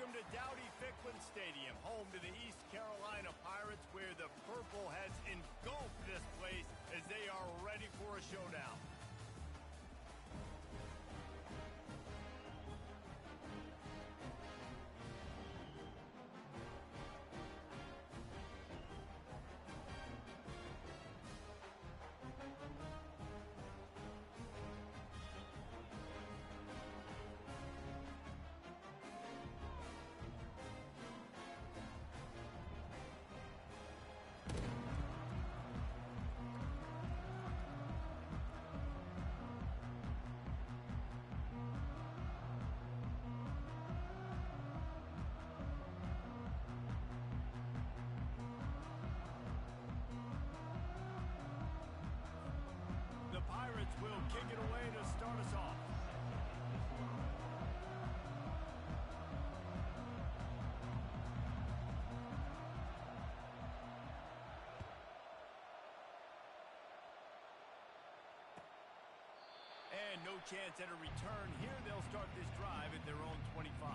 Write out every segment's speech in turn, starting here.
Welcome to Dowdy-Ficklin Stadium, home to the East Carolina Pirates, where the purple has engulfed this place as they are ready for a showdown. The Pirates will kick it away to start us off. And no chance at a return here. They'll start this drive at their own 25.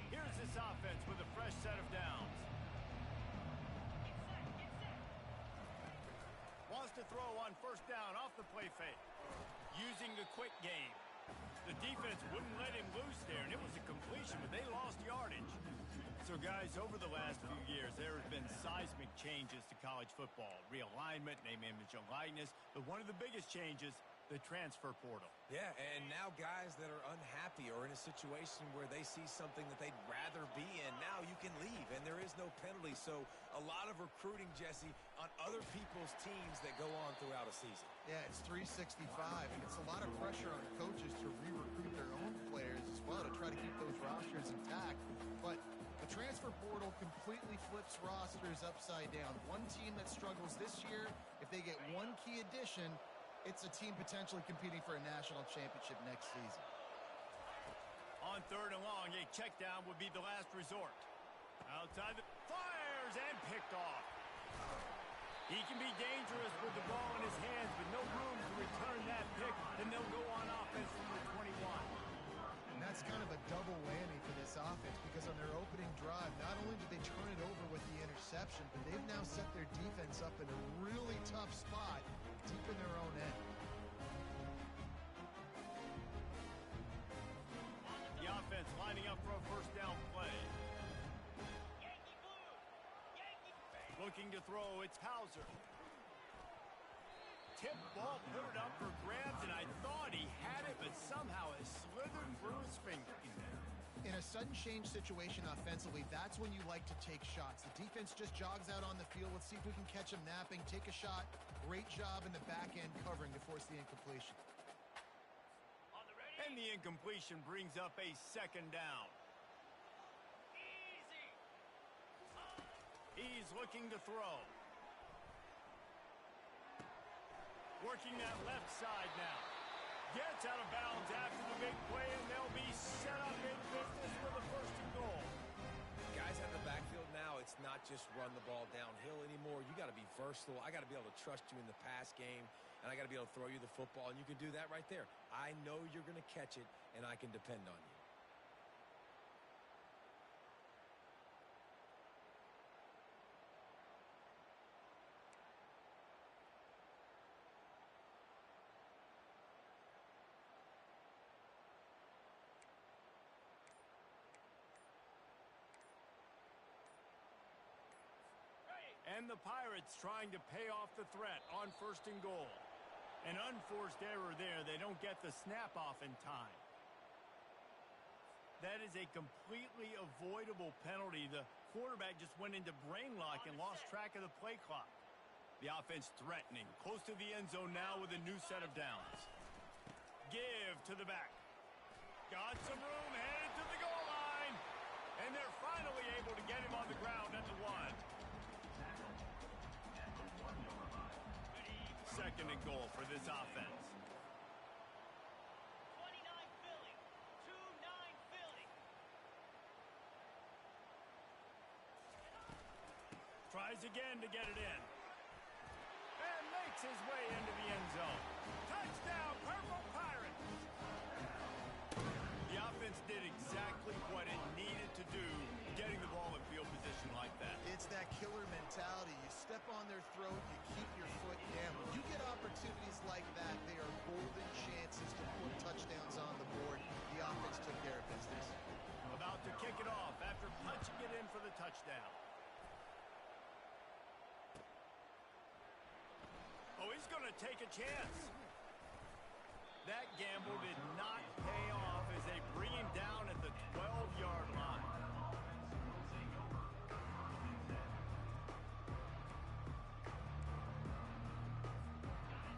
Here's this offense with a fresh set of downs. Wants to throw on first down off the play fake. Using the quick game. The defense wouldn't let him loose there, and it was a completion, but they lost yardage. So, guys, over the last few years, there have been seismic changes to college football. Realignment, name, image, and likeness. But one of the biggest changes, the transfer portal. Yeah, and now guys that are unhappy or in a situation where they see something that they'd rather be in, now you can leave, and there is no penalty. So a lot of recruiting, Jesse, on other people's teams that go on throughout a season. Yeah, it's 365, and it's a lot of pressure on coaches to re-recruit their own players as well to try to keep those rosters intact. But the transfer portal completely flips rosters upside down. One team that struggles this year, if they get one key addition, it's a team potentially competing for a national championship next season. On third and long, a check down would be the last resort. Outside the fires and picked off. He can be dangerous with the ball in his hands, but no room to return that pick. Then they'll go on offense from the 21. And that's kind of a double whammy for this offense because on their opening drive, not only did they turn it over with the interception, but they've now set their defense up in a really tough spot deep in their own end. The offense lining up for a first down play. Looking to throw, it's Hauser. Tip ball, put it up for grabs, and I thought he had it, but somehow it slithered through his fingers. In a sudden change situation offensively, that's when you like to take shots. The defense just jogs out on the field. Let's see if we can catch him napping, take a shot. Great job in the back end covering to force the incompletion. And the incompletion brings up a second down. He's looking to throw. Working that left side now. Gets out of bounds after the big play, and they'll be set up in business for the first and goal. Guys at the backfield now, it's not just run the ball downhill anymore. You got to be versatile. I got to be able to trust you in the pass game, and I got to be able to throw you the football, and you can do that right there. I know you're going to catch it, and I can depend on you. And the Pirates trying to pay off the threat on first and goal. An unforced error there. They don't get the snap off in time. That is a completely avoidable penalty. The quarterback just went into brain lock and lost track of the play clock. The offense threatening. Close to the end zone now with a new set of downs. Give to the back. Got some room, headed to the goal line. And they're finally able to get him on the ground at the 1. Second and goal for this offense. 29 Philly. 2-9 Philly. Tries Tries again to get it in. And makes his way into the end zone. Touchdown, Purple Pirates! The offense did exactly what it needed to do, getting the ball in field position like that. It's that killer mentality. You step on their throat, you keep your foot down. When you get opportunities like that, they are golden chances to put touchdowns on the board. The offense took care of business. About to kick it off after punching it in for the touchdown. Oh, he's going to take a chance. That gamble did not pay off as they bring him down at the 12-yard line.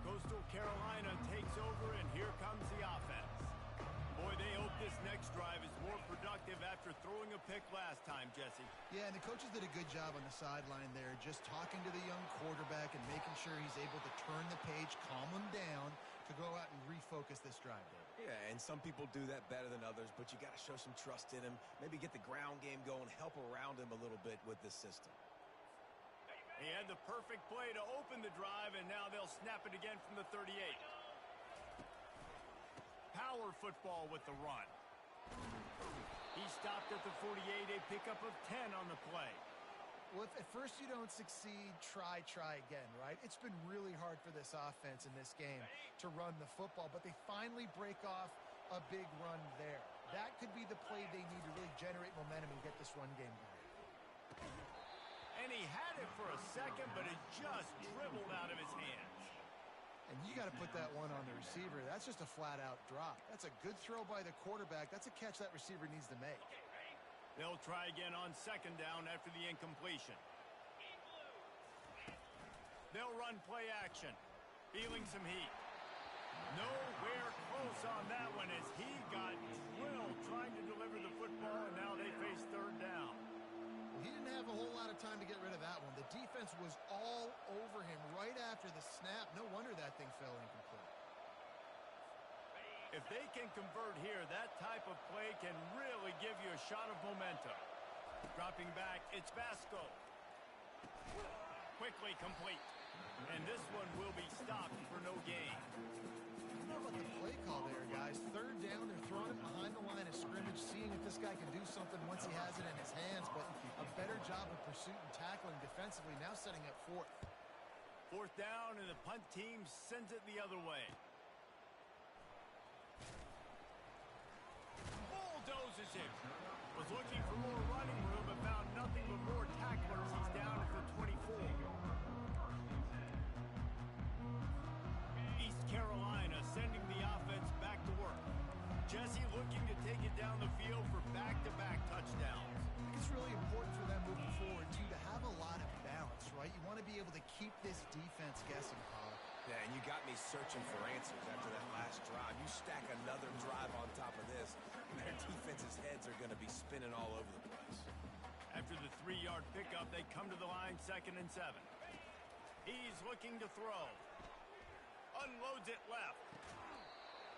Coastal Carolina takes over, and here comes the offense. Boy, they hope this next drive is more productive after throwing a pick last time, Jesse. Yeah, and the coaches did a good job on the sideline there, just talking to the young quarterback and making sure he's able to turn the page, calm him down, to go out and refocus this drive, David. Yeah, and some people do that better than others, but you got to show some trust in him. Maybe get the ground game going, help around him a little bit with this system. He had the perfect play to open the drive, and now they'll snap it again from the 38. Power football with the run. He stopped at the 48, a pickup of 10 on the play. Well, if at first you don't succeed, try again, right? It's been really hard for this offense in this game to run the football, but they finally break off a big run there. That could be the play they need to really generate momentum and get this run game going. And he had it for a second, but it just dribbled out of his hands. And you got to put that one on the receiver. That's just a flat-out drop. That's a good throw by the quarterback. That's a catch that receiver needs to make. They'll try again on second down after the incompletion. They'll run play action. Feeling some heat. Nowhere close on that one as he got drilled trying to deliver the football, and now they face third down. He didn't have a whole lot of time to get rid of that one. The defense was all over him right after the snap. No wonder that thing fell incomplete. If they can convert here, that type of play can really give you a shot of momentum. Dropping back, it's Vasco. Quickly complete. And this one will be stopped for no gain. How about the play call there, guys? Third down, they're throwing it behind the line of scrimmage, seeing if this guy can do something once he has it in his hands, but a better job of pursuit and tackling defensively, now setting up fourth. Fourth down, and the punt team sends it the other way. Bulldozes him. Was looking for more running room, but found nothing but more tacklers. He's down at the 24. East Carolina sending the offense back to work. Jesse looking to take it down the field for back-to-back touchdowns. I think it's really important for them moving forward, too, to have a lot of balance, right? You want to be able to keep this defense guessing, Paul. Yeah, and you got me searching for answers after that last drive. You stack another drive on top of this, and their defense's heads are going to be spinning all over the place. After the 3-yard pickup, they come to the line 2nd and 7. He's looking to throw. Unloads it left.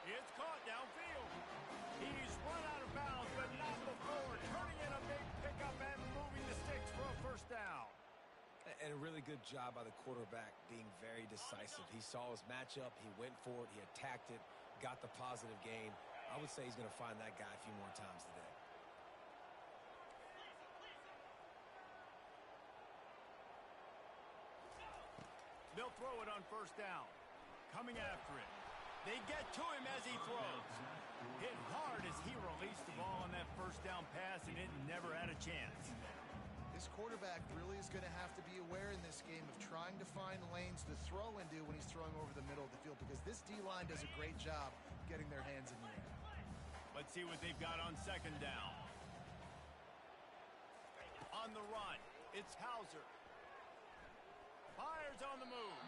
It's caught downfield. He's run out of bounds, but not before turning in a big pickup and moving the sticks for a first down. And a really good job by the quarterback being very decisive. He saw his matchup, he went for it, he attacked it, got the positive gain. I would say he's going to find that guy a few more times today. They'll throw it on first down. Coming after it. They get to him as he throws. Hit hard as he released the ball on that first down pass, and it never had a chance. This quarterback really is going to have to be aware in this game of trying to find lanes to throw into when he's throwing over the middle of the field, because this D-line does a great job getting their hands in the air. Let's see what they've got on second down. On the run, it's Hauser. Fires on the move.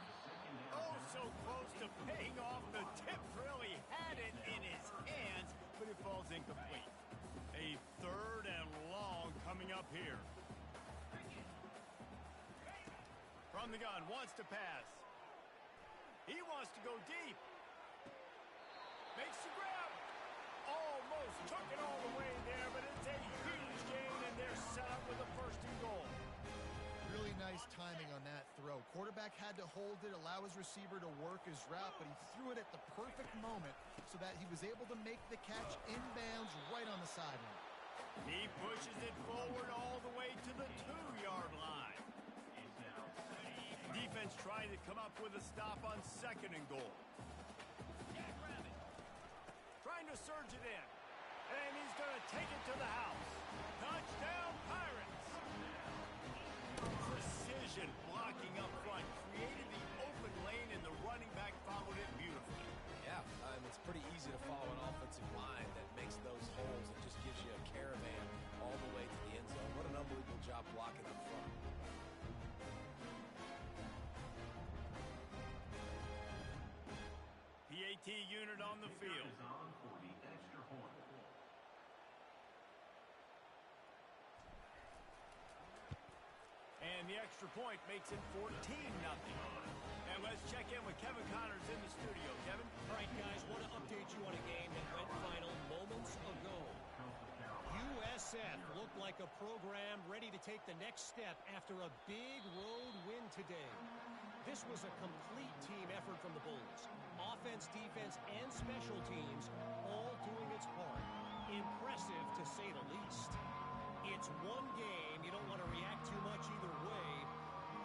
Oh, so close to paying off. The tip really had it in his hands, but it falls incomplete. A 3rd and long coming up here. From the gun, wants to pass. He wants to go deep. Makes the grab. Almost took it all the way there, but it's a huge gain, and they're set up with a 1st and goal. Really nice timing on that throw. Quarterback had to hold it, allow his receiver to work his route, but he threw it at the perfect moment so that he was able to make the catch inbounds right on the sideline. He pushes it forward all the way to the 2-yard line. Defense trying to come up with a stop on 2nd and goal. Trying to surge it in. And he's going to take it to the house. Touchdown, Pirates! Precision blocking up front. Created the open lane, and the running back followed it beautifully. Yeah, it's pretty easy to follow an offensive line that makes those holes and just gives you a caravan all the way to the end zone. What an unbelievable job blocking up front. PAT unit on the field. And the extra point makes it 14-0. And let's check in with Kevin Connors in the studio. Kevin? All right, guys, want to update you on a game that went final moments ago. USF looked like a program ready to take the next step after a big road win today. This was a complete team effort from the Bulls. Offense, defense, and special teams all doing its part. Impressive, to say the least. It's one game. You don't want to react too much either way.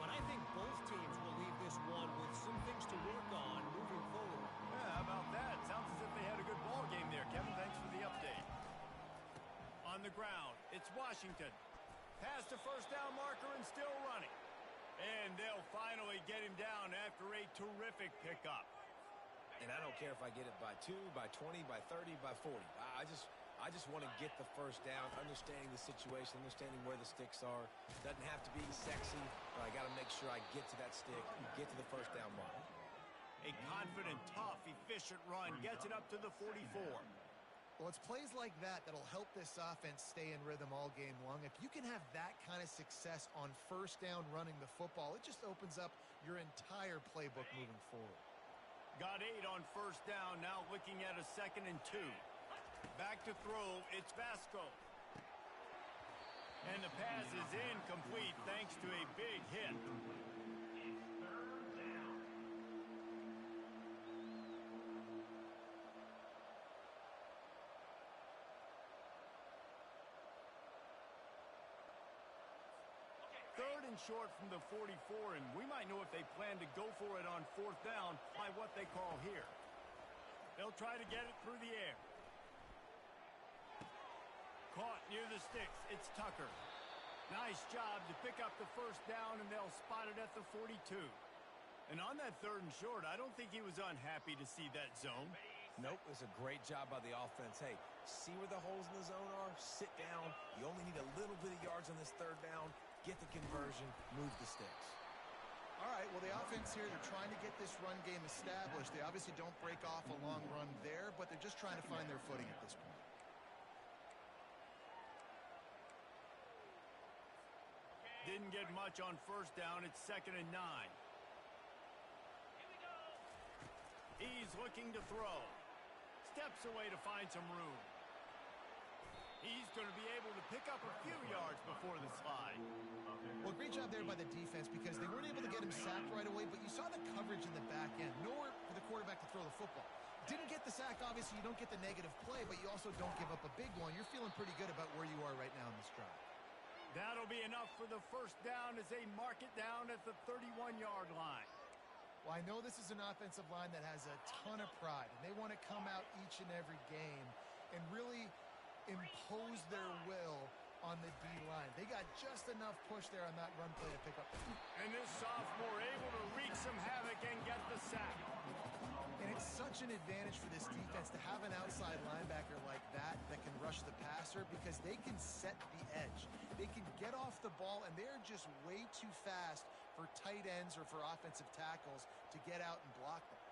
But I think both teams will leave this one with some things to work on moving forward. Yeah, how about that? Sounds as if they had a good ball game there, Kevin. Thanks for the update. On the ground, it's Washington. Past the first down marker and still running. And they'll finally get him down after a terrific pickup. And I don't care if I get it by 2, by 20, by 30, by 40. I just want to get the first down, understanding the situation, understanding where the sticks are. Doesn't have to be sexy, but I got to make sure I get to that stick, get to the first down mark. A confident, tough, efficient run gets it up to the 44. Well, it's plays like that that'll help this offense stay in rhythm all game long. If you can have that kind of success on first down running the football, it just opens up your entire playbook moving forward. Got 8 on first down, now looking at a 2nd and 2. Back to throw, it's Vasco. And the pass is incomplete thanks to a big hit. Third and short from the 44, and we might know if they plan to go for it on 4th down by what they call here. They'll try to get it through the air. Caught near the sticks. It's Tucker. Nice job to pick up the first down, and they'll spot it at the 42. And on that 3rd and short, I don't think he was unhappy to see that zone. Nope, it was a great job by the offense. Hey, see where the holes in the zone are? Sit down. You only need a little bit of yards on this 3rd down. Get the conversion, move the sticks. All right, well, the offense here, they're trying to get this run game established. They obviously don't break off a long run there, but they're just trying to find their footing at this point. Didn't get much on first down. It's 2nd and 9. He's looking to throw. Steps away to find some room. He's going to be able to pick up a few yards before the slide. Well, great job there by the defense because they weren't able to get him sacked right away, but you saw the coverage in the back end. Nowhere for the quarterback to throw the football. Didn't get the sack, obviously you don't get the negative play, but you also don't give up a big one. You're feeling pretty good about where you are right now in this drive. That'll be enough for the first down as they mark it down at the 31-yard line. Well, I know this is an offensive line that has a ton of pride, and they want to come out each and every game and really impose their will on the D-line. They got just enough push there on that run play to pick up. And this sophomore able to wreak some havoc and get the sack. And it's such an advantage for this defense to have an outside linebacker like that that can rush the passer because they can set the edge. They can get off the ball, and they're just way too fast for tight ends or for offensive tackles to get out and block them.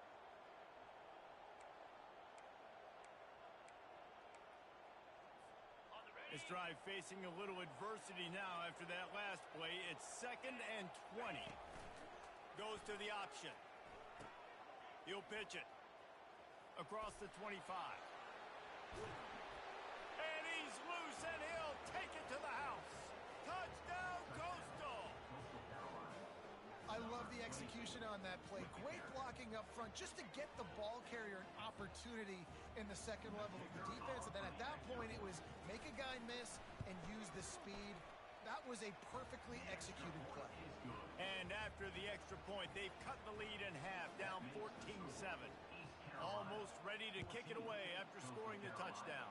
This drive facing a little adversity now after that last play. It's 2nd and 20. Goes to the option. He'll pitch it across the 25. And he's loose, and he'll take it to the house. Touchdown, Costal. I love the execution on that play. Great blocking up front just to get the ball carrier an opportunity in the second level of the defense. And then at that point, it was make a guy miss and use the speed. That was a perfectly executed play. And after the extra point, they've cut the lead in half, down 14-7. Almost ready to kick it away after scoring the touchdown.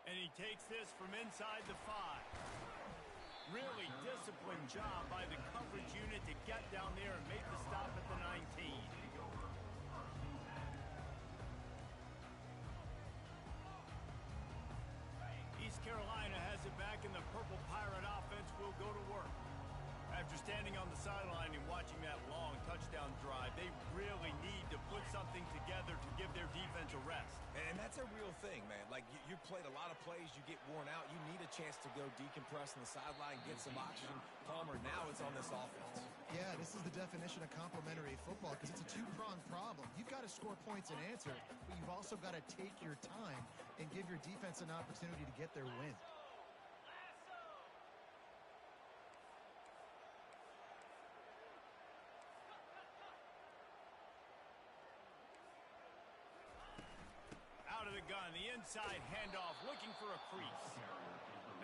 And he takes this from inside the 5. Really disciplined job by the coverage unit to get down there and make the stop at the 19. East Carolina has it back, and the Purple Pirate offense will go to work. After standing on the sideline and watching that long touchdown drive, they really need to put something together to give their defense a rest. And that's a real thing, man. Like, you played a lot of plays, you get worn out. You need a chance to go decompress on the sideline, get some oxygen. Palmer, now it's on this offense. Yeah, this is the definition of complementary football because it's a two-pronged problem. You've got to score points and answer, but you've also got to take your time and give your defense an opportunity to get their win. Out of the gun, the inside handoff, looking for a crease.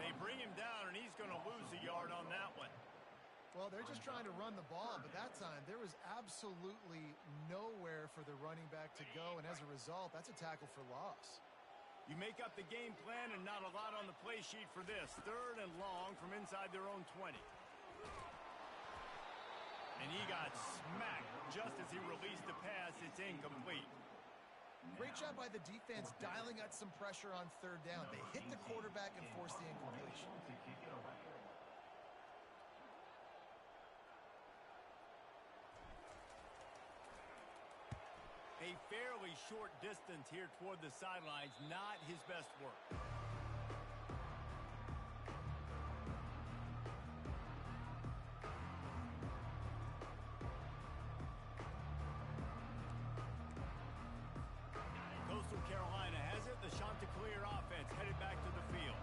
They bring him down, and he's going to lose a yard on that one. Well, they're just trying to run the ball, but that time there was absolutely nowhere for the running back to go, and as a result, that's a tackle for loss. You make up the game plan and not a lot on the play sheet for this. 3rd and long from inside their own 20. And he got smacked just as he released the pass. It's incomplete. Great job by the defense dialing out some pressure on 3rd down. They hit the quarterback and forced the incompletion. A fairly short distance here toward the sidelines, not his best work. Coastal Carolina has it. The Chanticleer offense headed back to the field.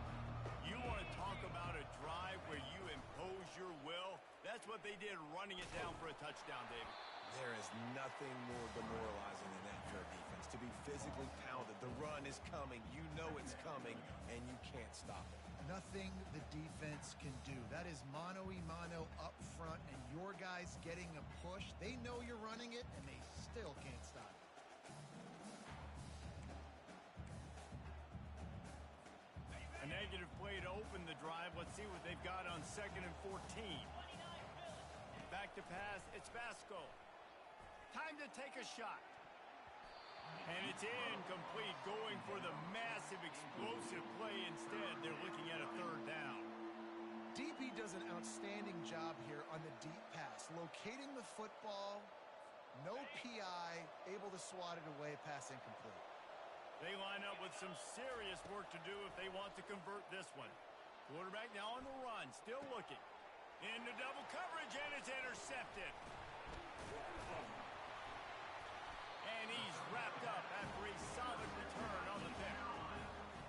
You want to talk about a drive where you impose your will? That's what they did, running it down for a touchdown, David. There is nothing more demoralizing than that for a defense. To be physically pounded. The run is coming. You know it's coming, and you can't stop it. Nothing the defense can do. That is mano-a-mano up front, and your guys getting a push. They know you're running it, and they still can't stop it. A negative play to open the drive. Let's see what they've got on 2nd and 14. Back to pass. It's Vasco. Time to take a shot. And it's incomplete, going for the massive explosive play instead. They're looking at a 3rd down. DP does an outstanding job here on the deep pass, locating the football, no PI, able to swat it away, pass incomplete. They line up with some serious work to do if they want to convert this one. Quarterback now on the run, still looking. Into double coverage, and it's intercepted. And he's wrapped up after a solid return on the pick.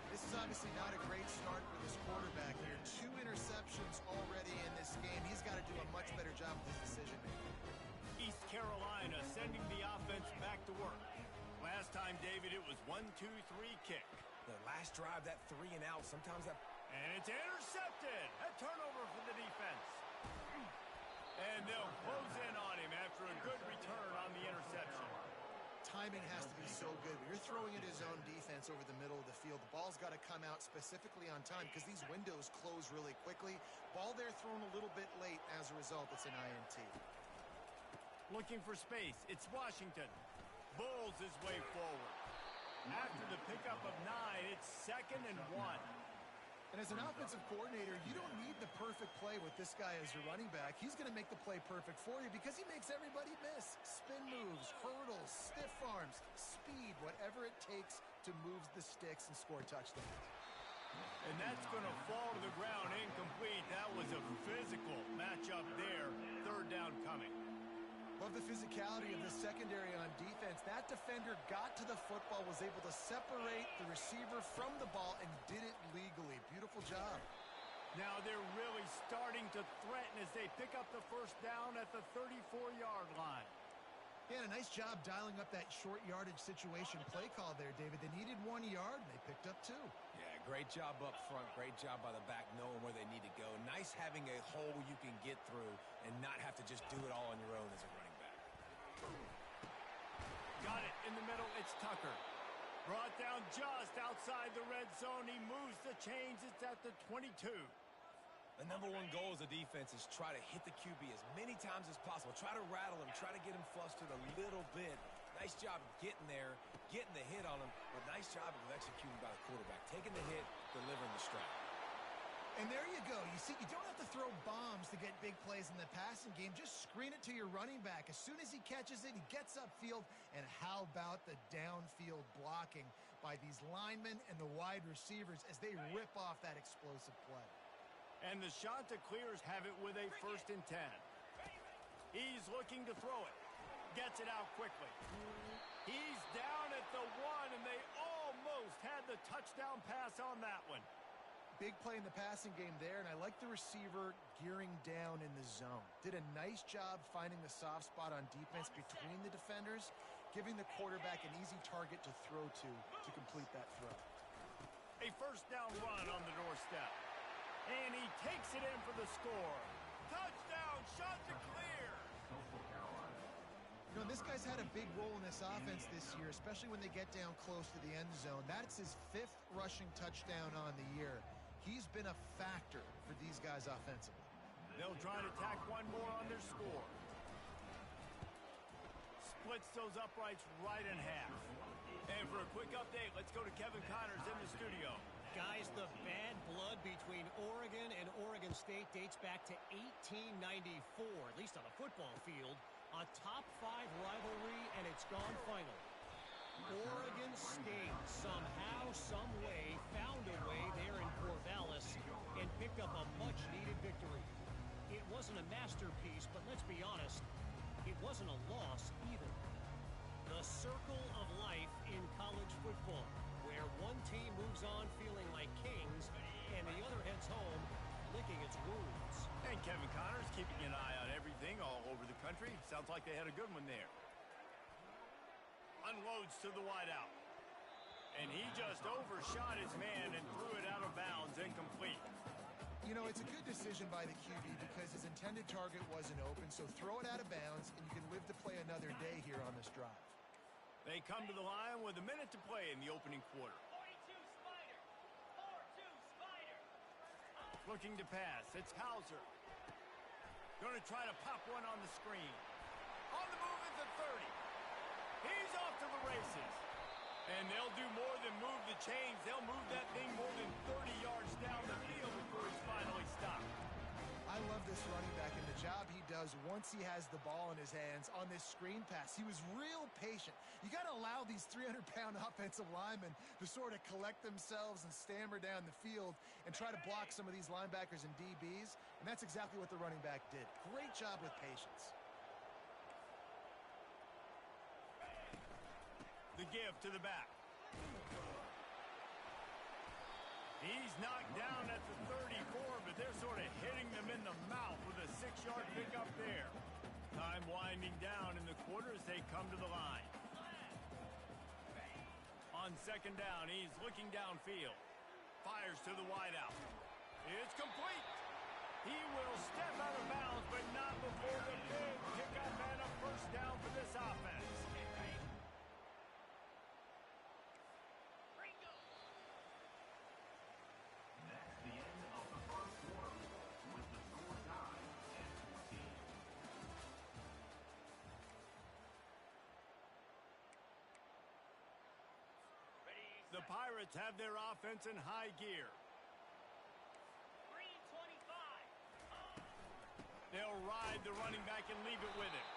This is obviously not a great start for this quarterback here. 2 interceptions already in this game. He's got to do a much better job with his decision-making. East Carolina sending the offense back to work. Last time, David, it was 1-2-3 kick. The last drive, that 3 and out, sometimes that... And it's intercepted. A turnover for the defense. And they'll close in on him after a good return on the interception. Timing has to be so good. When you're throwing at his own defense over the middle of the field, the ball's got to come out specifically on time because these windows close really quickly. Ball there thrown a little bit late. As a result, it's an INT. Looking for space. It's Washington. Bulls his way forward. After the pickup of 9, it's 2nd and 1. And as an offensive coordinator, you don't need the perfect play with this guy as your running back. He's going to make the play perfect for you because he makes everybody miss. Spin moves, hurdles, stiff arms, speed, whatever it takes to move the sticks and score touchdowns. And that's going to fall to the ground incomplete. That was a physical matchup there. 3rd down coming. Love the physicality of the secondary on defense. That defender got to the football, was able to separate the receiver from the ball, and did it legally. Beautiful job. Now they're really starting to threaten as they pick up the first down at the 34-yard line. Yeah, a nice job dialing up that short yardage situation play call there, David. They needed 1 yard, and they picked up 2. Yeah, great job up front. Great job by the back knowing where they need to go. Nice having a hole you can get through and not have to just do it all on your own as a running back. Got it in the middle. It's Tucker. Brought down just outside the red zone. He moves the chains. It's at the 22. The number one goal as a defense is try to hit the QB as many times as possible. Try to rattle him. Try to get him flustered a little bit. Nice job getting there, getting the hit on him, but nice job of executing by the quarterback. Taking the hit, delivering the strike. And there you go. You see, you don't have to throw bombs to get big plays in the passing game. Just screen it to your running back. As soon as he catches it, he gets upfield. And how about the downfield blocking by these linemen and the wide receivers as they rip off that explosive play? And the Chanticleers have it with a 1st and 10. He's looking to throw it. Gets it out quickly. He's down at the 1, and they almost had the touchdown pass on that one. Big play in the passing game there, and I like the receiver gearing down in the zone. Did a nice job finding the soft spot on defense between the defenders, giving the quarterback an easy target to throw to complete that throw. A first down run on the doorstep. And he takes it in for the score. Touchdown, Chanticleer! You know, this guy's had a big role in this offense this year, especially when they get down close to the end zone. That's his 5th rushing touchdown on the year. He's been a factor for these guys offensively. They'll try to tack one more on their score. Splits those uprights right in half. And for a quick update, let's go to Kevin Connors in the studio. Guys, the bad blood between Oregon and Oregon State dates back to 1894, at least on a football field. A top 5 rivalry, and it's gone final. Oregon State somehow, some way, found a way there in Corvallis and picked up a much-needed victory. It wasn't a masterpiece, but let's be honest, it wasn't a loss either. The circle of life in college football, where one team moves on feeling like kings and the other heads home licking its wounds. And Kevin Connors keeping an eye on everything all over the country. Sounds like they had a good one there. Unloads to the wideout. And he just overshot his man and threw it out of bounds, incomplete. You know, it's a good decision by the QB because his intended target wasn't open, so throw it out of bounds, and you can live to play another day here on this drive. They come to the line with a minute to play in the opening quarter. 42 Spider. 4-2 Spider. Looking to pass. It's Hauser. Going to try to pop one on the screen. On the move at the 30. He's off to the races. And they'll do more than move the chains. They'll move that thing more than 30 yards down the field before he's finally stopped. I love this running back and the job he does once he has the ball in his hands on this screen pass. He was real patient. You got to allow these 300-pound offensive linemen to sort of collect themselves and stammer down the field and try to block some of these linebackers and DBs, and that's exactly what the running back did. Great job with patience. The give to the back. He's knocked down at the 34, but they're sort of hitting them in the mouth with a 6-yard pickup there. Time winding down in the quarter as they come to the line. On second down, he's looking downfield. Fires to the wideout. It's complete. He will step out of bounds, but not before the big pickup and a first down for this offense. The Pirates have their offense in high gear. Green 25. They'll ride the running back and leave it with him.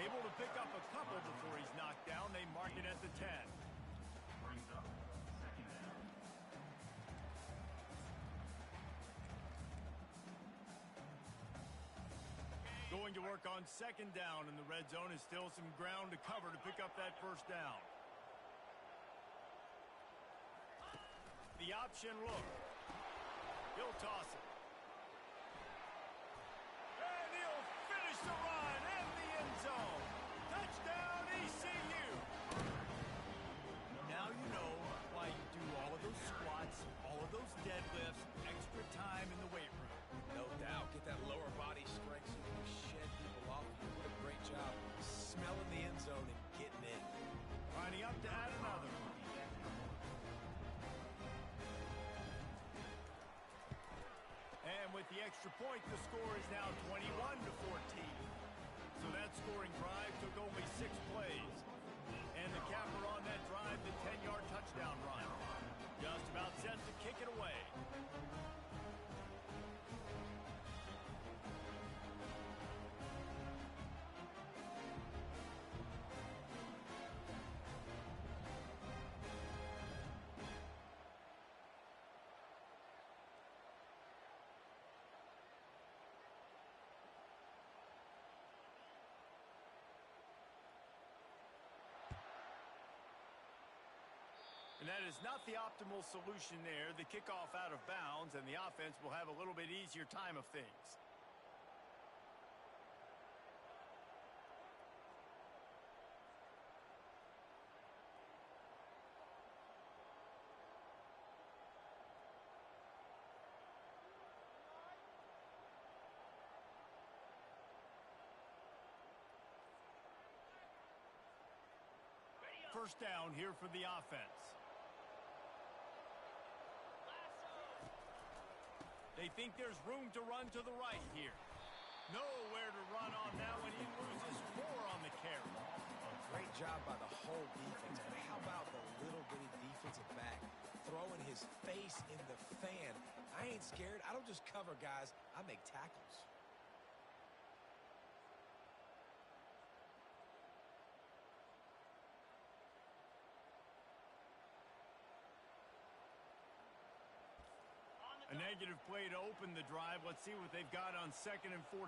Able to pick up a couple before he's knocked down. They mark it at the 10. Going to work on second down in the red zone is still some ground to cover to pick up that first down. The option look. He'll toss it. makes a run in the end zone. Touchdown, ECU. Now you know why you do all of those squats, all of those deadlifts, extra time in the weight room. No doubt. Get that lower body strength so you can shed people off. What a great job smelling the end zone and getting in. Lining up to add another. And with the extra point, the score is now 21-14. So that scoring drive took only 6 plays. And the capper on that drive, the 10-yard touchdown run. Just about set to kick it away. And that is not the optimal solution there. The kickoff out of bounds, and the offense will have a little bit easier time of things. First down here for the offense. They think there's room to run to the right here. Nowhere to run on that one. He loses 4 on the carry. Great job by the whole defense. But how about the little bitty defensive back throwing his face in the fan? I ain't scared. I don't just cover guys. I make tackles. A negative play to open the drive. Let's see what they've got on 2nd and 14.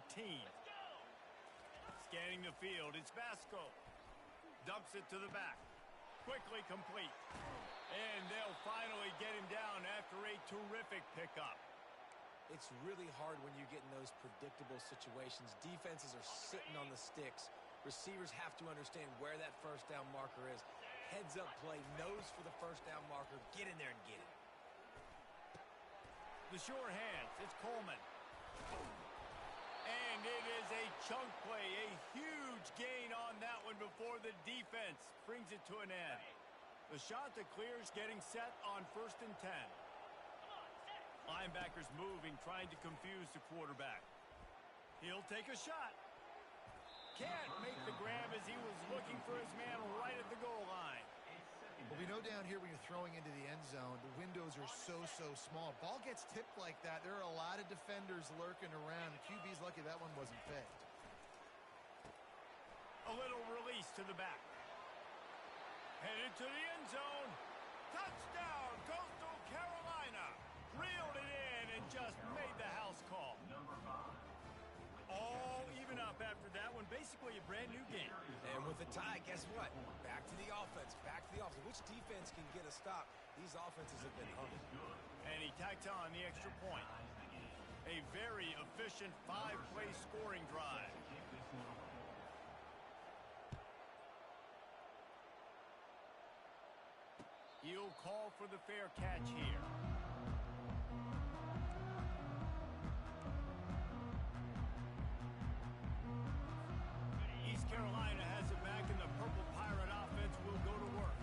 Scanning the field, it's Vasco. Dumps it to the back. Quickly complete. And they'll finally get him down after a terrific pickup. It's really hard when you get in those predictable situations. Defenses are sitting on the sticks. Receivers have to understand where that first down marker is. Heads up play, nose for the first down marker. Get in there and get it. The sure hands, it's Coleman. And it is a chunk play, a huge gain on that one before the defense brings it to an end. The shot that clears getting set on 1st and 10. Linebackers moving, trying to confuse the quarterback. He'll take a shot. Can't make the grab as he was looking for his man right at the goal line. Well, we know down here when you're throwing into the end zone, the windows are so small. Ball gets tipped like that. There are a lot of defenders lurking around. The QB's lucky that one wasn't faked. A little release to the back. Headed to the end zone. Touchdown, Coastal Carolina. Reeled it in and just made the house call. All even up after that one. Basically a brand new game. And with the tie, guess what? Back to the offense. Back to the offense. Which defense can get a stop? These offenses have been humming. And he tacked on the extra point. A very efficient 5-play scoring drive. He'll call for the fair catch here. East Carolina has it back, and the Purple Pirate offense will go to work.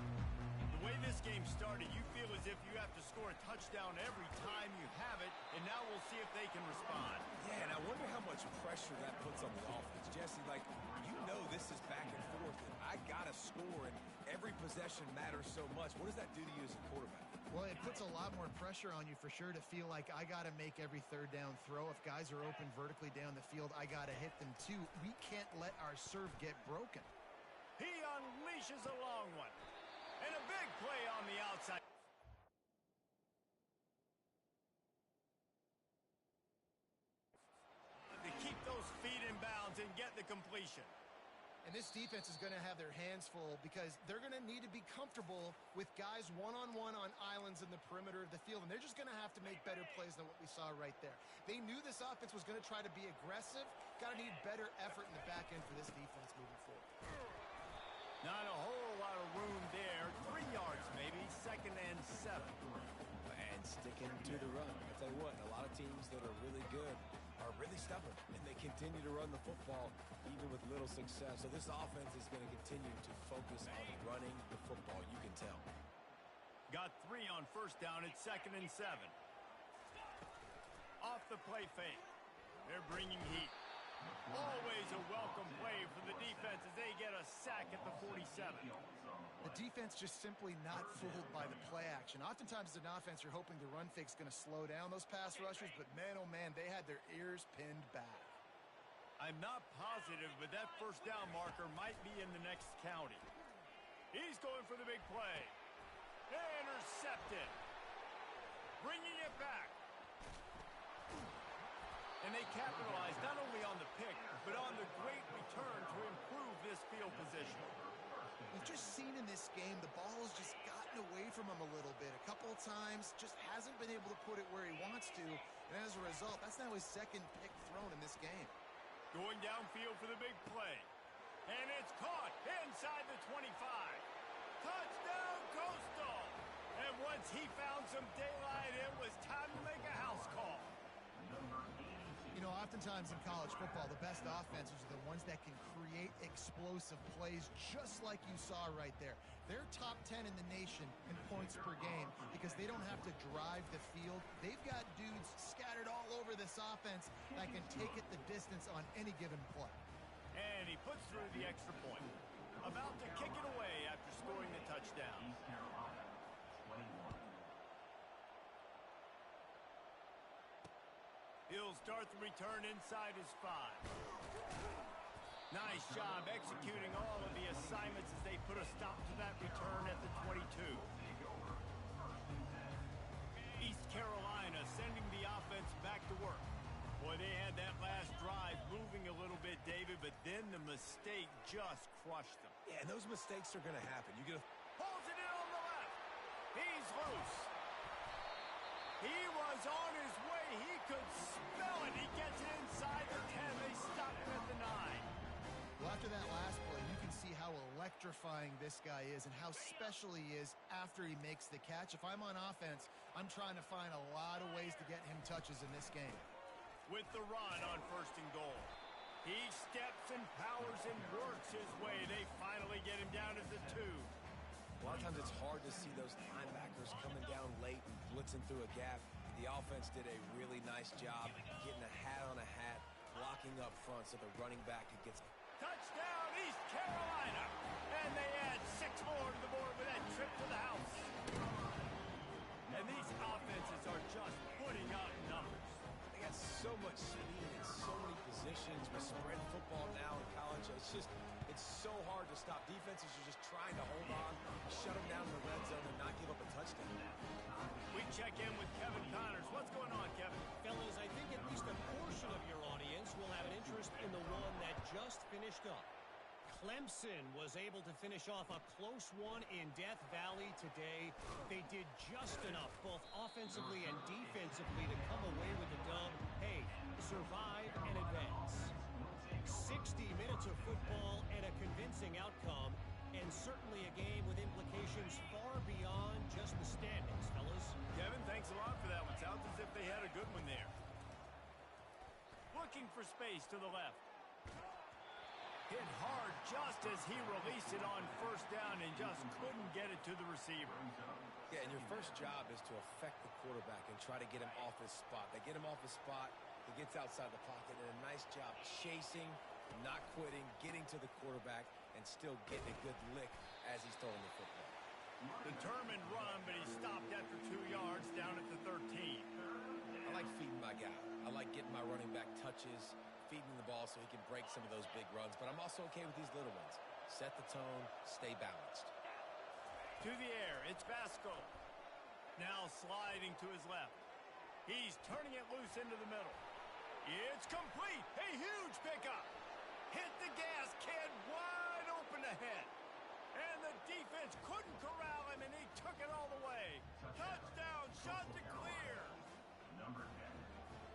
The way this game started, you feel as if you have to score a touchdown every time you have it, and now we'll see if they can respond. Yeah, and I wonder how much pressure that puts on the offense. Jesse, like, you know this is back and forth, and I got to score, and every possession matters so much. What does that do to you as a quarterback? Well, it puts a lot more pressure on you for sure to feel like I got to make every 3rd down throw. If guys are open vertically down the field, I got to hit them too. We can't let our serve get broken. He unleashes a long one. And a big play on the outside. To keep those feet in bounds and get the completion. And this defense is going to have their hands full because they're going to need to be comfortable with guys one-on-one on islands in the perimeter of the field, and they're just going to have to make better plays than what we saw right there. They knew this offense was going to try to be aggressive. Got to need better effort in the back end for this defense moving forward. Not a whole lot of room there. 3 yards maybe, 2nd and 7. And sticking to the run. I tell you what, a lot of teams that are really good are really stubborn, and they continue to run the football even with little success. So this offense is going to continue to focus on running the football, you can tell. Got 3 on 1st down. It's 2nd and 7. Off the play fake. They're bringing heat. Always a welcome play for the defense as they get a sack at the 47. The defense just simply not fooled by the play action. Oftentimes as an offense, you're hoping the run fake's going to slow down those pass rushers, but man, oh man, they had their ears pinned back. I'm not positive, but that 1st down marker might be in the next county. He's going for the big play. Intercepted. Bringing it back. And they capitalized not only on the pick, but on the great return to improve this field position. We've just seen in this game the ball has just gotten away from him a little bit. A couple of times, just hasn't been able to put it where he wants to. And as a result, that's now his 2nd pick thrown in this game. Going downfield for the big play. And it's caught inside the 25. Touchdown, Costal! And once he found some daylight, it was time to make a house call. You know, oftentimes in college football, the best offenses are the ones that can create explosive plays just like you saw right there. They're top 10 in the nation in points per game because they don't have to drive the field. They've got dudes scattered all over this offense that can take it the distance on any given play. And he puts through the extra point. About to kick it away after scoring the touchdown. He'll start the return inside his 5. Nice job executing all of the assignments as they put a stop to that return at the 22. East Carolina sending the offense back to work. Boy, they had that last drive moving a little bit, David, but then the mistake just crushed them. Yeah, and those mistakes are going to happen. You get a Pulls it in on the left. He's loose. He was on his way. He could smell it. He gets it inside the 10. They stop him at the 9. Well, after that last play, you can see how electrifying this guy is and how special he is after he makes the catch. If I'm on offense, I'm trying to find a lot of ways to get him touches in this game. With the run on 1st and goal. He steps and powers and works his way. They finally get him down at the 2. A lot of times it's hard to see those linebackers coming down late and blitzing through a gap. The offense did a really nice job getting a hat on a hat, blocking up front so the running back could get... Touchdown, East Carolina! And they add 6 more to the board with that trip to the house. And these offenses are just putting out numbers. They got so much speed and so many positions with spread football now in college. It's so hard to stop. Defenses are just trying to hold on, shut them down in the red zone, and not give up a touchdown. We check in with Kevin Connors. What's going on, Kevin? Fellas, I think at least a portion of your audience will have an interest in the one that just finished up. Clemson was able to finish off a close one in Death Valley today. They did just enough, both offensively and defensively, to come away with the dub. Hey, survive and advance. 60 minutes of football and a convincing outcome, and certainly a game with implications far beyond just the standings, fellas. Kevin, thanks a lot for that one. Sounds as if they had a good one there. Looking for space to the left. Hit hard just as he released it on 1st down and just couldn't get it to the receiver. Yeah, and your first job is to affect the quarterback and try to get him off his spot. They get him off his spot, he gets outside the pocket, and a nice job chasing, not quitting, getting to the quarterback, and still getting a good lick as he's throwing the football. Determined run, but he stopped after 2 yards down at the 13. I like feeding my guy. I like getting my running back touches, feeding the ball so he can break some of those big runs, but I'm also okay with these little ones. Set the tone, stay balanced. To the air, it's Vasco. Now sliding to his left. He's turning it loose into the middle. It's complete. A huge pickup. Hit the gas, kid. Wow. defense couldn't corral him, and he took it all the way. Touchdown, shot to clear.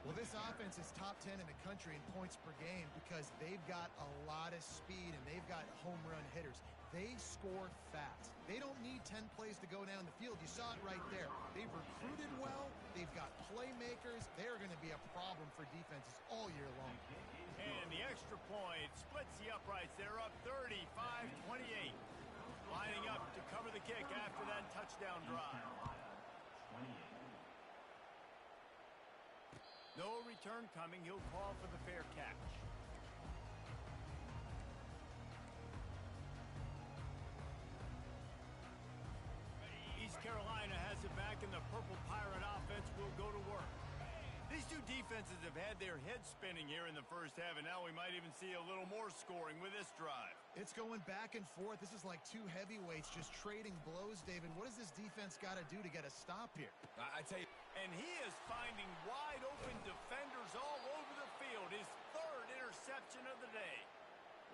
Well, this offense is top 10 in the country in points per game because they've got a lot of speed and they've got home run hitters. They score fast. They don't need 10 plays to go down the field. You saw it right there. They've recruited well. They've got playmakers. They're going to be a problem for defenses all year long. And the extra point splits the uprights. They're up 35-28. Lining up to cover the kick after that touchdown drive. No return coming. He'll call for the fair catch. East Carolina has it back, and the Purple Pirate offense will go to work. These two defenses have had their heads spinning here in the first half, and now we might even see a little more scoring with this drive. It's going back and forth. This is like two heavyweights just trading blows, David. What does this defense got to do to get a stop here? I tell you. And he is finding wide open defenders all over the field. His third interception of the day.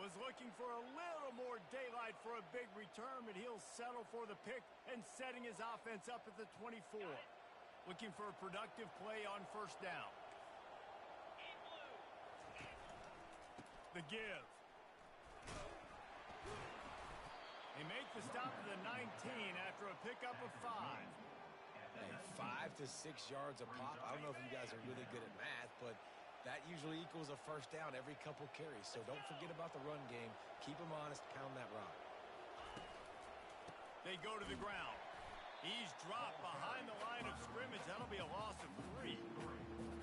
Was looking for a little more daylight for a big return, but he'll settle for the pick and setting his offense up at the 24. Looking for a productive play on first down. The give. They make the stop at the 19 after a pickup of 5. Hey, 5 to 6 yards a pop. I don't know if you guys are really good at math, but that usually equals a first down every couple carries. So don't forget about the run game. Keep them honest. Pound that rock. They go to the ground. He's dropped behind the line of scrimmage. That'll be a loss of 3.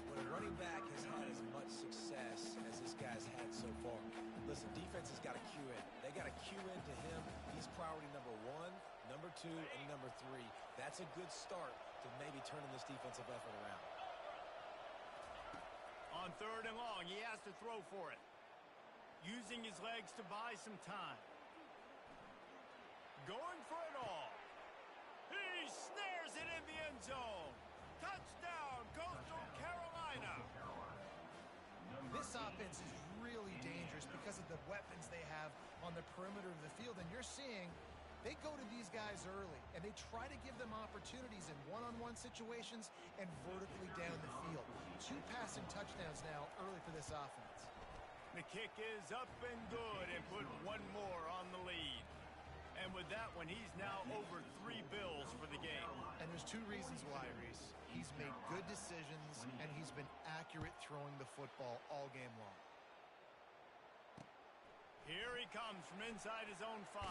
When a running back has had as much success as this guy's had so far, listen, defense has got to cue in. They got to cue into him. He's priority number 1, number 2, and number 3. That's a good start to maybe turning this defensive effort around. On third and long, he has to throw for it. Using his legs to buy some time. Going for it all. He snares it in the end zone. Touchdown, Coastal Carolina. This offense is really dangerous because of the weapons they have on the perimeter of the field. And you're seeing they go to these guys early, and they try to give them opportunities in one-on-one situations and vertically down the field. 2 passing touchdowns now early for this offense. The kick is up and good and put one more on the lead. And with that one, he's now over 3 bills for the game. And there's 2 reasons why, Reese. He's made good decisions, and he's been accurate throwing the football all game long. Here he comes from inside his own 5.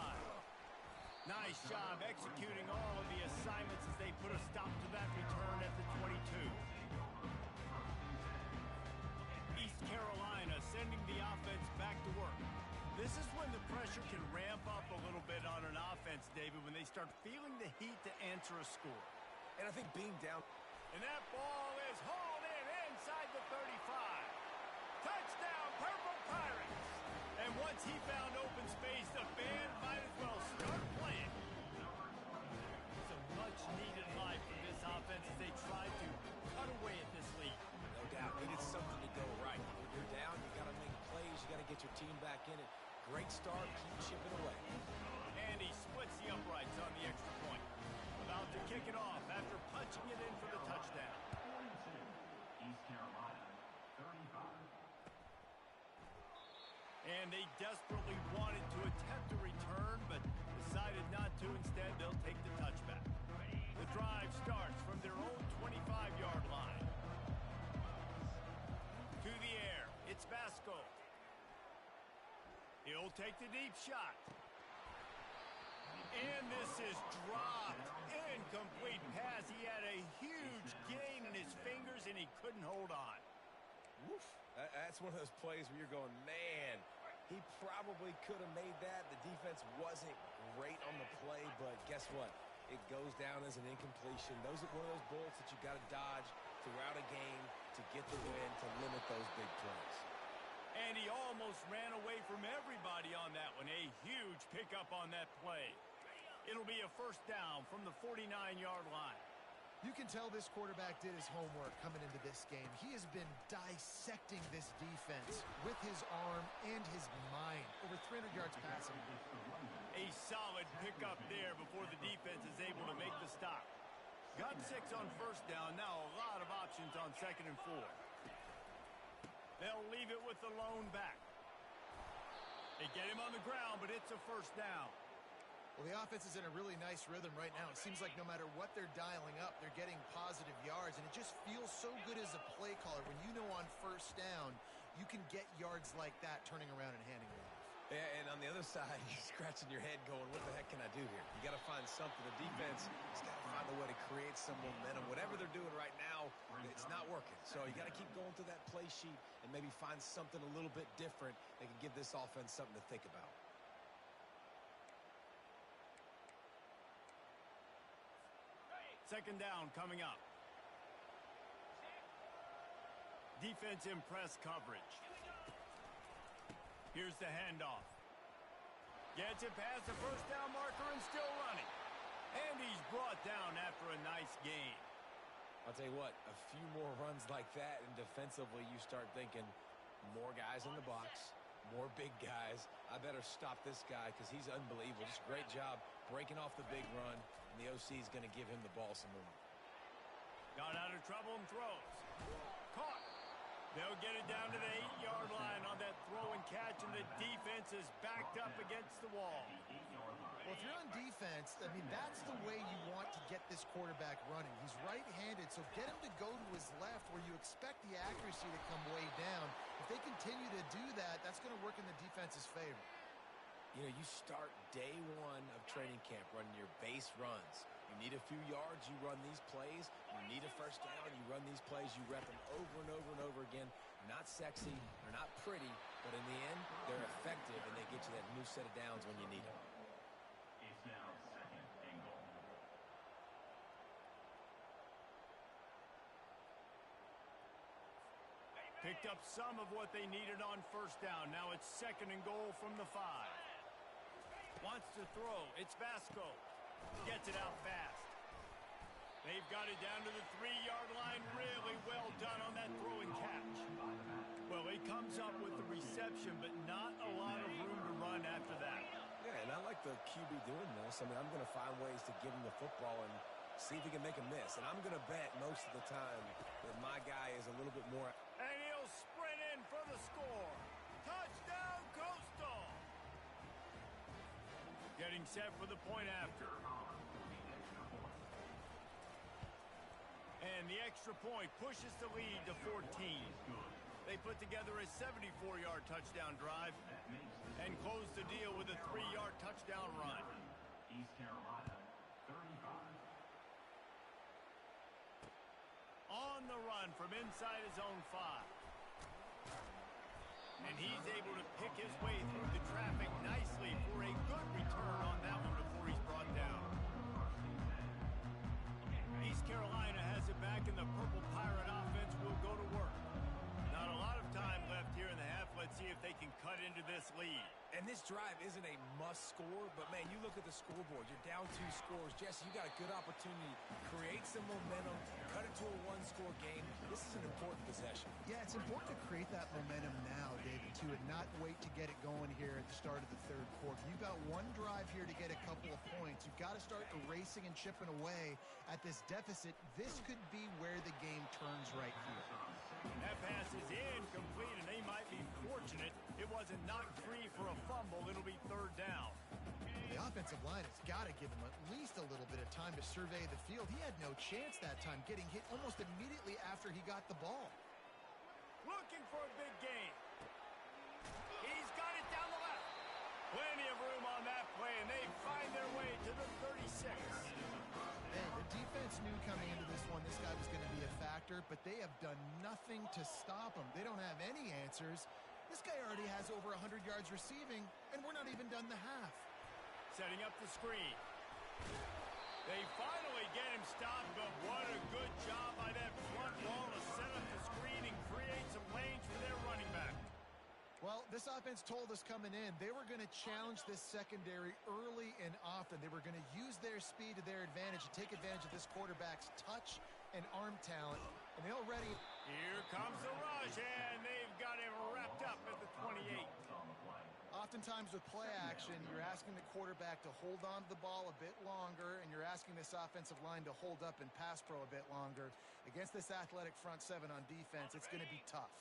Nice job executing all of the assignments as they put a stop to that return at the 22. East Carolina sending the offense back to work. This is when the pressure can ramp up a little bit on an offense, David, when they start feeling the heat to answer a score. And I think being down. And that ball is hauled in inside the 35. Touchdown, Purple Pirates. And once he found open space, the band might as well start playing. It's a much-needed life for this offense as they try to cut away at this lead. No doubt. Needed something to go right. When you're down, you got to make plays. You got to get your team back in it. Great start. Keep chipping away. And he splits the uprights on the extra point. About to kick it off after punching it in for the touchdown. East Carolina, 35. And they desperately wanted to attempt a return, but decided not to. Instead, they'll take the touchback. The drive starts from their own 25-yard line. To the air, it's Vasco. He'll take the deep shot. And this is dropped. Incomplete pass. He had a huge gain in his fingers, and he couldn't hold on. Woof. That's one of those plays where you're going, man, he probably could have made that. The defense wasn't great on the play, but guess what? It goes down as an incompletion. Those are one of those bullets that you got to dodge throughout a game to get the win, to limit those big plays. And he almost ran away from everybody on that one. A huge pickup on that play. It'll be a first down from the 49-yard line. You can tell this quarterback did his homework coming into this game. He has been dissecting this defense with his arm and his mind. Over 300 yards passing. A solid pickup there before the defense is able to make the stop. Got 6 on first down. Now a lot of options on 2nd and 4. They'll leave it with the lone back. They get him on the ground, but it's a first down. Well, the offense is in a really nice rhythm right now. It seems like no matter what they're dialing up, they're getting positive yards, and it just feels so good as a play caller when you know on first down you can get yards like that turning around and handing it off. Yeah, and on the other side, you're scratching your head going, what the heck can I do here? You got to find something. The defense has got to find a way to create some momentum. Whatever they're doing right now, it's not working. So you got to keep going through that play sheet and maybe find something a little bit different that can give this offense something to think about. Second down coming up. Defense in press coverage. Here's the handoff. Gets it past the first down marker and still running. And he's brought down after a nice gain. I'll tell you what, a few more runs like that, and defensively you start thinking more guys in the box, more big guys. I better stop this guy because he's unbelievable. Just a great job breaking off the big run, and the OC is going to give him the ball some more. Got out of trouble and throws. Caught. They'll get it down to the 8-yard line on that throw and catch, and the defense is backed up against the wall. Well, if you're on defense, I mean, that's the way you want to get this quarterback running. He's right-handed, so get him to go to his left where you expect the accuracy to come way down. If they continue to do that, that's going to work in the defense's favor. You know, you start day one of training camp running your base runs. You need a few yards, you run these plays. You need a first down, you run these plays. You rep them over and over and over again. They're not sexy, they're not pretty, but in the end, they're effective, and they get you that new set of downs when you need them. It's now 2nd and goal. Picked up some of what they needed on first down. Now it's 2nd and goal from the 5. Wants to throw. It's Vasco. Gets it out fast. They've got it down to the 3-yard line. Really well done on that throw and catch. Well, he comes up with the reception, but not a lot of room to run after that. Yeah, and I like the QB doing this. I mean, I'm going to find ways to give him the football and see if he can make a miss. And I'm going to bet most of the time that my guy is a little bit more. And he'll sprint in for the score. Touchdown, Costal. Getting set for the point after. And the extra point pushes the lead to 14. They put together a 74-yard touchdown drive and close the deal with a 3-yard touchdown run. East Carolina, 35. On the run from inside his own 5. And he's able to pick his way through the traffic nicely for a good return on that one before he's brought down. East Carolina has it back, and the Purple Pirate offense will go to work. Not a lot of time left here in the half. Let's see if they can cut into this lead. And this drive isn't a must score, but man, you look at the scoreboard. You're down 2 scores. Jesse, you got a good opportunity. Create some momentum. Cut it to a 1-score game. This is an important possession. Yeah, it's important to create that momentum now, David, too, and not wait to get it going here at the start of the 3rd quarter. You've got one drive here to get a couple of points. You've got to start erasing and chipping away at this deficit. This could be where the game turns right here. That pass is incomplete, and they might be fortunate it wasn't knocked free for a fumble. It'll be 3rd down. The offensive line has got to give him at least a little bit of time to survey the field. He had no chance that time, getting hit almost immediately after he got the ball. Looking for a big gain. He's got it down the left. Plenty of room on that play, and they find their way to the 36. And the defense knew coming into this one this guy was going to be a factor, but they have done nothing to stop him. They don't have any answers. This guy already has over 100 yards receiving, and we're not even done the half. Setting up the screen. They finally get him stopped, but what a good job by that front wall to set up the screen and create some lanes for their running back. Well, this offense told us coming in they were going to challenge this secondary early and often. They were going to use their speed to their advantage and take advantage of this quarterback's touch and arm talent. And they already... Here comes the rush, and they've got him wrapped up at the 28. Oftentimes with play action, you're asking the quarterback to hold on to the ball a bit longer, and you're asking this offensive line to hold up in pass pro a bit longer. Against this athletic front seven on defense, it's going to be tough.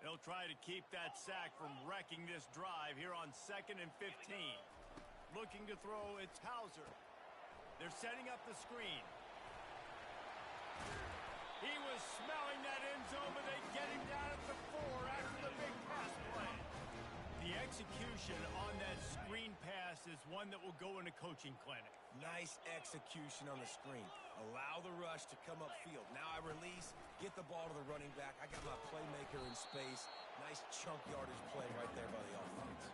They'll try to keep that sack from wrecking this drive here on 2nd and 15. Looking to throw, it's Hauser. They're setting up the screen. He was smelling that end zone, but they get him down at the 4 after the big pass play. The execution on that screen pass is one that will go in a coaching clinic. Nice execution on the screen. Allow the rush to come upfield. Now I release, get the ball to the running back. I got my playmaker in space. Nice chunk yardage play right there by the offense.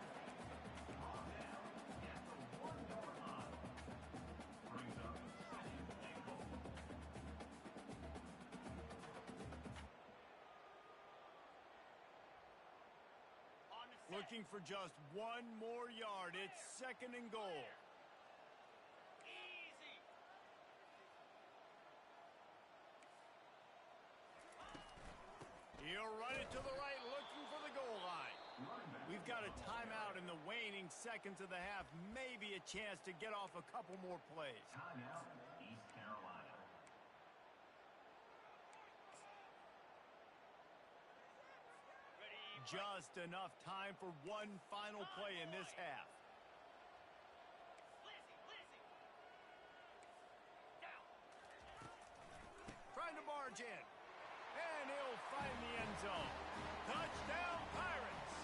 Looking for just one more yard. It's 2nd and goal. Easy. He'll run it to the right, looking for the goal line. We've got a timeout in the waning seconds of the half. Maybe a chance to get off a couple more plays. Timeout, East Carolina. Just enough time for one final play in this half. Lizzie. Down. Trying to barge in. And he'll find the end zone. Touchdown, Pirates!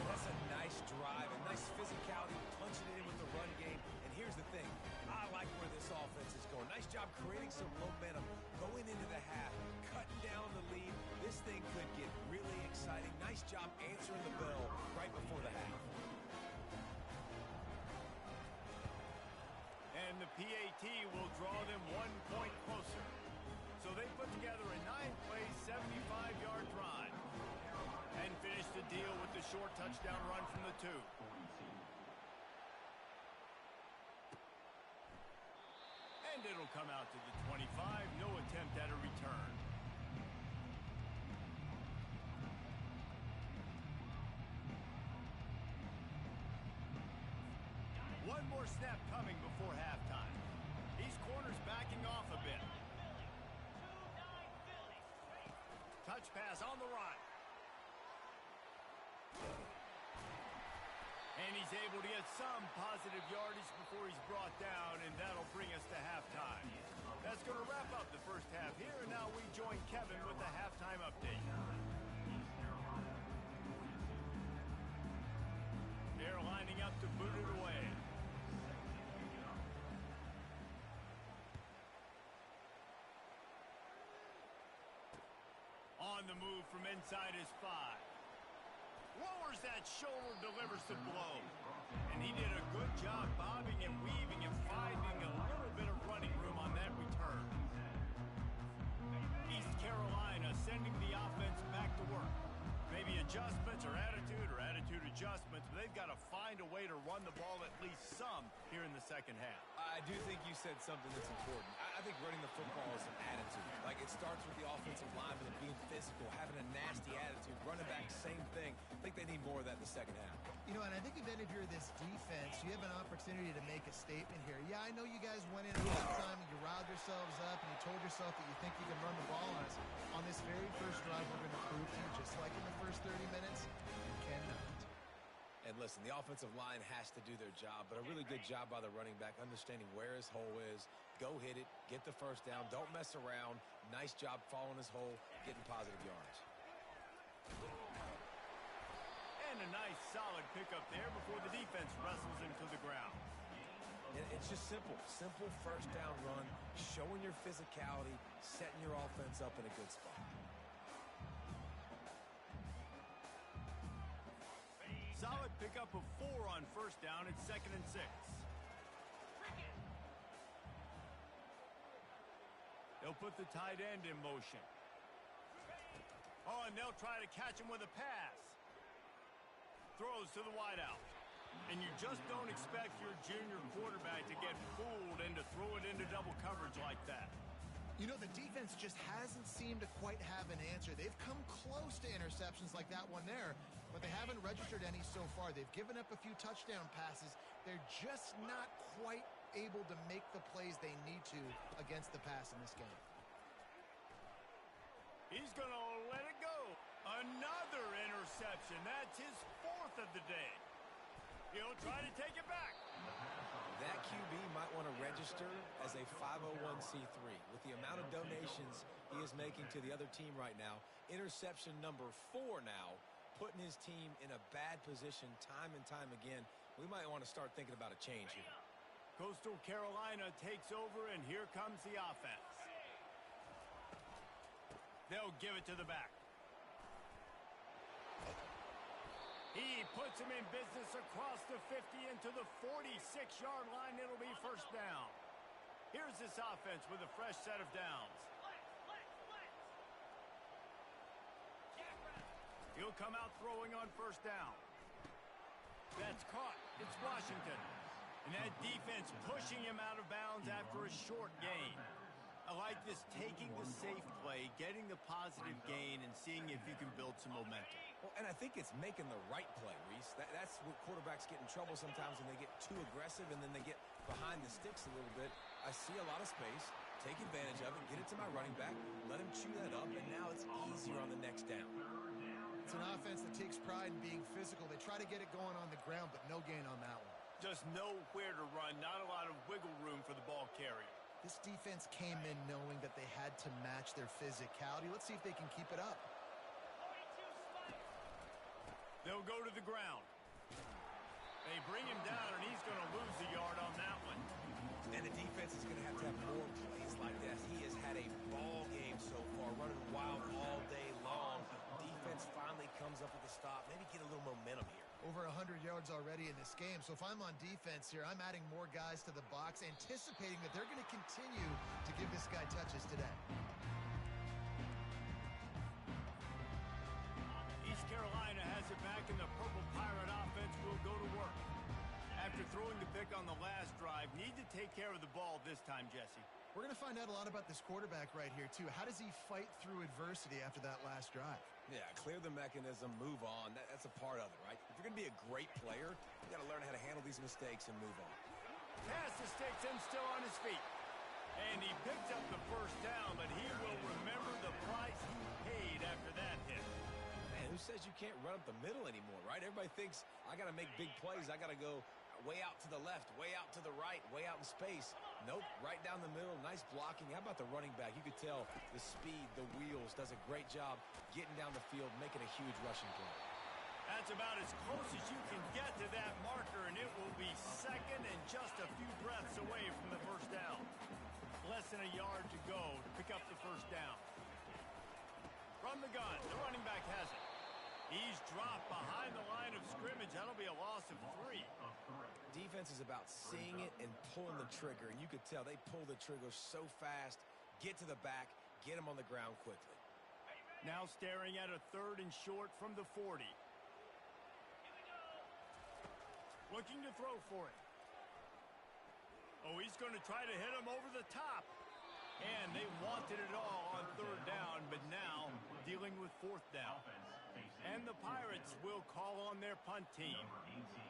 That's a nice drive, a nice physicality, punching it in with the run game. And here's the thing. I like where this offense is going. Nice job creating some momentum going into the half, cutting down the lead. This thing could get really exciting. Nice job answering the bell right before the half. And the PAT will draw them 1 point closer. So they put together a 9-play, 75-yard drive and finish the deal with the short touchdown run from the 2. And it'll come out to the 25. No attempt at a return. One more snap coming before halftime. These corners backing off a bit. Touch pass on the run. And he's able to get some positive yardage before he's brought down, and that'll bring us to halftime. That's going to wrap up the first half here, and now we join Kevin with the halftime update. They're lining up to boot it away. On the move from inside his 5. Lowers that shoulder, delivers the blow. And he did a good job bobbing and weaving and finding a little bit of running room on that return. East Carolina sending the offense back to work. Maybe adjustments or attitude adjustments, but they've got to find a way to run the ball at least some here in the second half. I do think you said something that's important. I think running the football is an attitude. Like, it starts with the offensive lineman and being physical, having a nasty attitude. Running back, same thing. I think they need more of that in the second half. You know, and I think even if you're this defense, you have an opportunity to make a statement here. Yeah, I know you guys went in at halftime and you riled yourselves up and you told yourself that you think you can run the ball on us. On this very first drive, we're going to prove to you, just like in the first 30 minutes, you cannot. And listen, the offensive line has to do their job, but a really good job by the running back, understanding where his hole is. Go hit it, get the first down, don't mess around. Nice job following his hole, getting positive yards. And a nice solid pickup there before the defense wrestles him to the ground. And it's just simple first down run, showing your physicality, setting your offense up in a good spot. Solid pickup of 4 on first down at 2nd and 6. They'll put the tight end in motion. Oh, and they'll try to catch him with a pass. Throws to the wideout. And you just don't expect your junior quarterback to get fooled and to throw it into double coverage like that. You know, the defense just hasn't seemed to quite have an answer. They've come close to interceptions like that one there, but they haven't registered any so far. They've given up a few touchdown passes. They're just not quite able to make the plays they need to against the pass in this game. He's going to let it go. Another interception. That's his fourth of the day. He'll try to take it back. That QB might want to register as a 501c3. With the amount of donations he is making to the other team right now, interception number 4 now, putting his team in a bad position time and time again. We might want to start thinking about a change here. Coastal Carolina takes over, and here comes the offense. They'll give it to the back. He puts him in business across the 50 into the 46-yard line. It'll be first down. Here's this offense with a fresh set of downs. He'll come out throwing on first down. That's caught. It's Washington. And that defense pushing him out of bounds after a short gain. I like this, taking the safe play, getting the positive gain, and seeing if you can build some momentum. Well, and I think it's making the right play, Reese. That's what quarterbacks get in trouble sometimes when they get too aggressive and then they get behind the sticks a little bit. I see a lot of space, take advantage of it, get it to my running back, let him chew that up, and now it's easier on the next down. It's an offense that takes pride in being physical. They try to get it going on the ground, but no gain on that one. Just nowhere to run, not a lot of wiggle room for the ball carrier. This defense came in knowing that they had to match their physicality. Let's see if they can keep it up. They'll go to the ground. They bring him down, and he's going to lose a yard on that one. And the defense is going to have more plays like that. He has had a ball game so far, running wild all day long. Defense finally comes up with a stop. Maybe get a little momentum here. Over 100 yards already in this game. So if I'm on defense here, I'm adding more guys to the box, anticipating that they're going to continue to give this guy touches today. East Carolina has it back, and the Purple Pirate offense will go to work. After throwing the pick on the last drive, need to take care of the ball this time, Jesse. We're going to find out a lot about this quarterback right here, too. How does he fight through adversity after that last drive? Yeah, clear the mechanism, move on. That's a part of it, right? If you're going to be a great player, you got to learn how to handle these mistakes and move on. Pass to Sticks and still on his feet. And he picked up the first down, but he will remember the price he paid after that hit. Man, who says you can't run up the middle anymore, right? Everybody thinks I got to make big plays. I got to go way out to the left, way out to the right, way out in space. Nope, right down the middle, nice blocking. How about the running back? You could tell the speed, the wheels, does a great job getting down the field, making a huge rushing play. That's about as close as you can get to that marker, and it will be second and just a few breaths away from the first down. Less than a yard to go to pick up the first down. From the gun, the running back has it. He's dropped behind the line of scrimmage. That'll be a loss of 3. Defense is about seeing it and pulling the trigger, and you could tell they pull the trigger so fast, get to the back, get him on the ground quickly. Now staring at a 3rd and short from the 40. Looking to throw for it. Oh, he's going to try to hit him over the top. And they wanted it all on 3rd down, but now dealing with 4th down. And the Pirates will call on their punt team.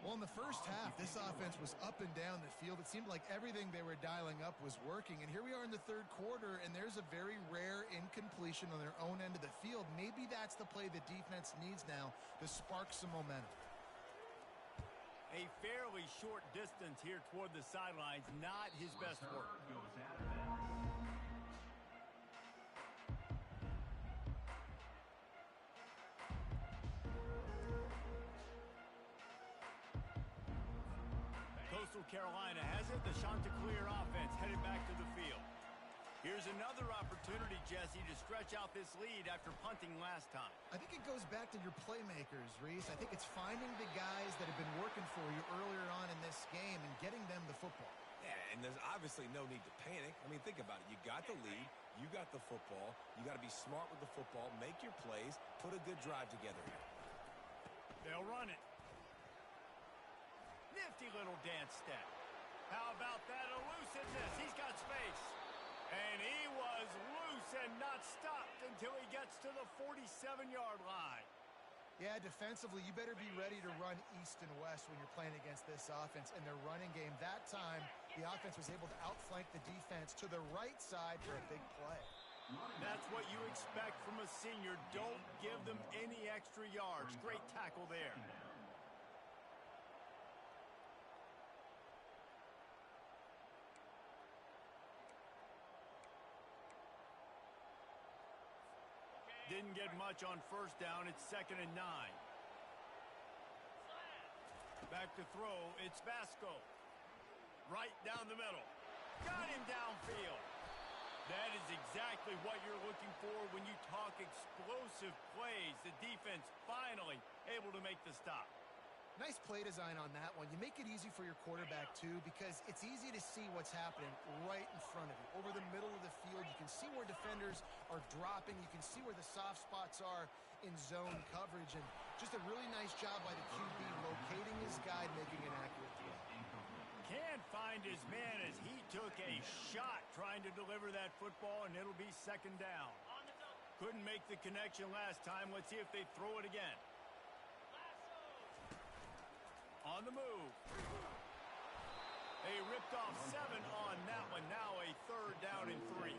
Well, in the first half, this offense was up and down the field. It seemed like everything they were dialing up was working. And here we are in the 3rd quarter, and there's a very rare incompletion on their own end of the field. Maybe that's the play the defense needs now to spark some momentum. A fairly short distance here toward the sidelines, not his best work. Coastal Carolina has it. The Chanticleer offense headed back to the field. Here's another opportunity, Jesse, to stretch out this lead after punting last time. I think it goes back to your playmakers, Reese. I think it's finding the guys that have been working for you earlier on in this this game and getting them the football. Yeah, and there's obviously no need to panic. I mean, think about it. You got the lead. You got the football. You got to be smart with the football. Make your plays. Put a good drive together here. They'll run it. Nifty little dance step. How about that elusiveness? He's got space. And he was loose and not stopped until he gets to the 47-yard line. Yeah, defensively, you better be ready to run east and west when you're playing against this offense. In their running game, that time, the offense was able to outflank the defense to the right side for a big play. That's what you expect from a senior. Don't give them any extra yards. Great tackle there. Didn't get much on first down. It's 2nd and 9. Back to throw. It's Vasco. Right down the middle. Got him downfield. That is exactly what you're looking for when you talk explosive plays. The defense finally able to make the stop. Nice play design on that one. You make it easy for your quarterback, too, because it's easy to see what's happening right in front of you. Over the middle of the field, you can see where defenders are dropping. You can see where the soft spots are in zone coverage. And just a really nice job by the QB locating his guy, making an accurate throw. Can't find his man as he took a shot trying to deliver that football, and it'll be 2nd down. Couldn't make the connection last time. Let's see if they throw it again. On the move. They ripped off 7 on that one. Now a 3rd down and 3.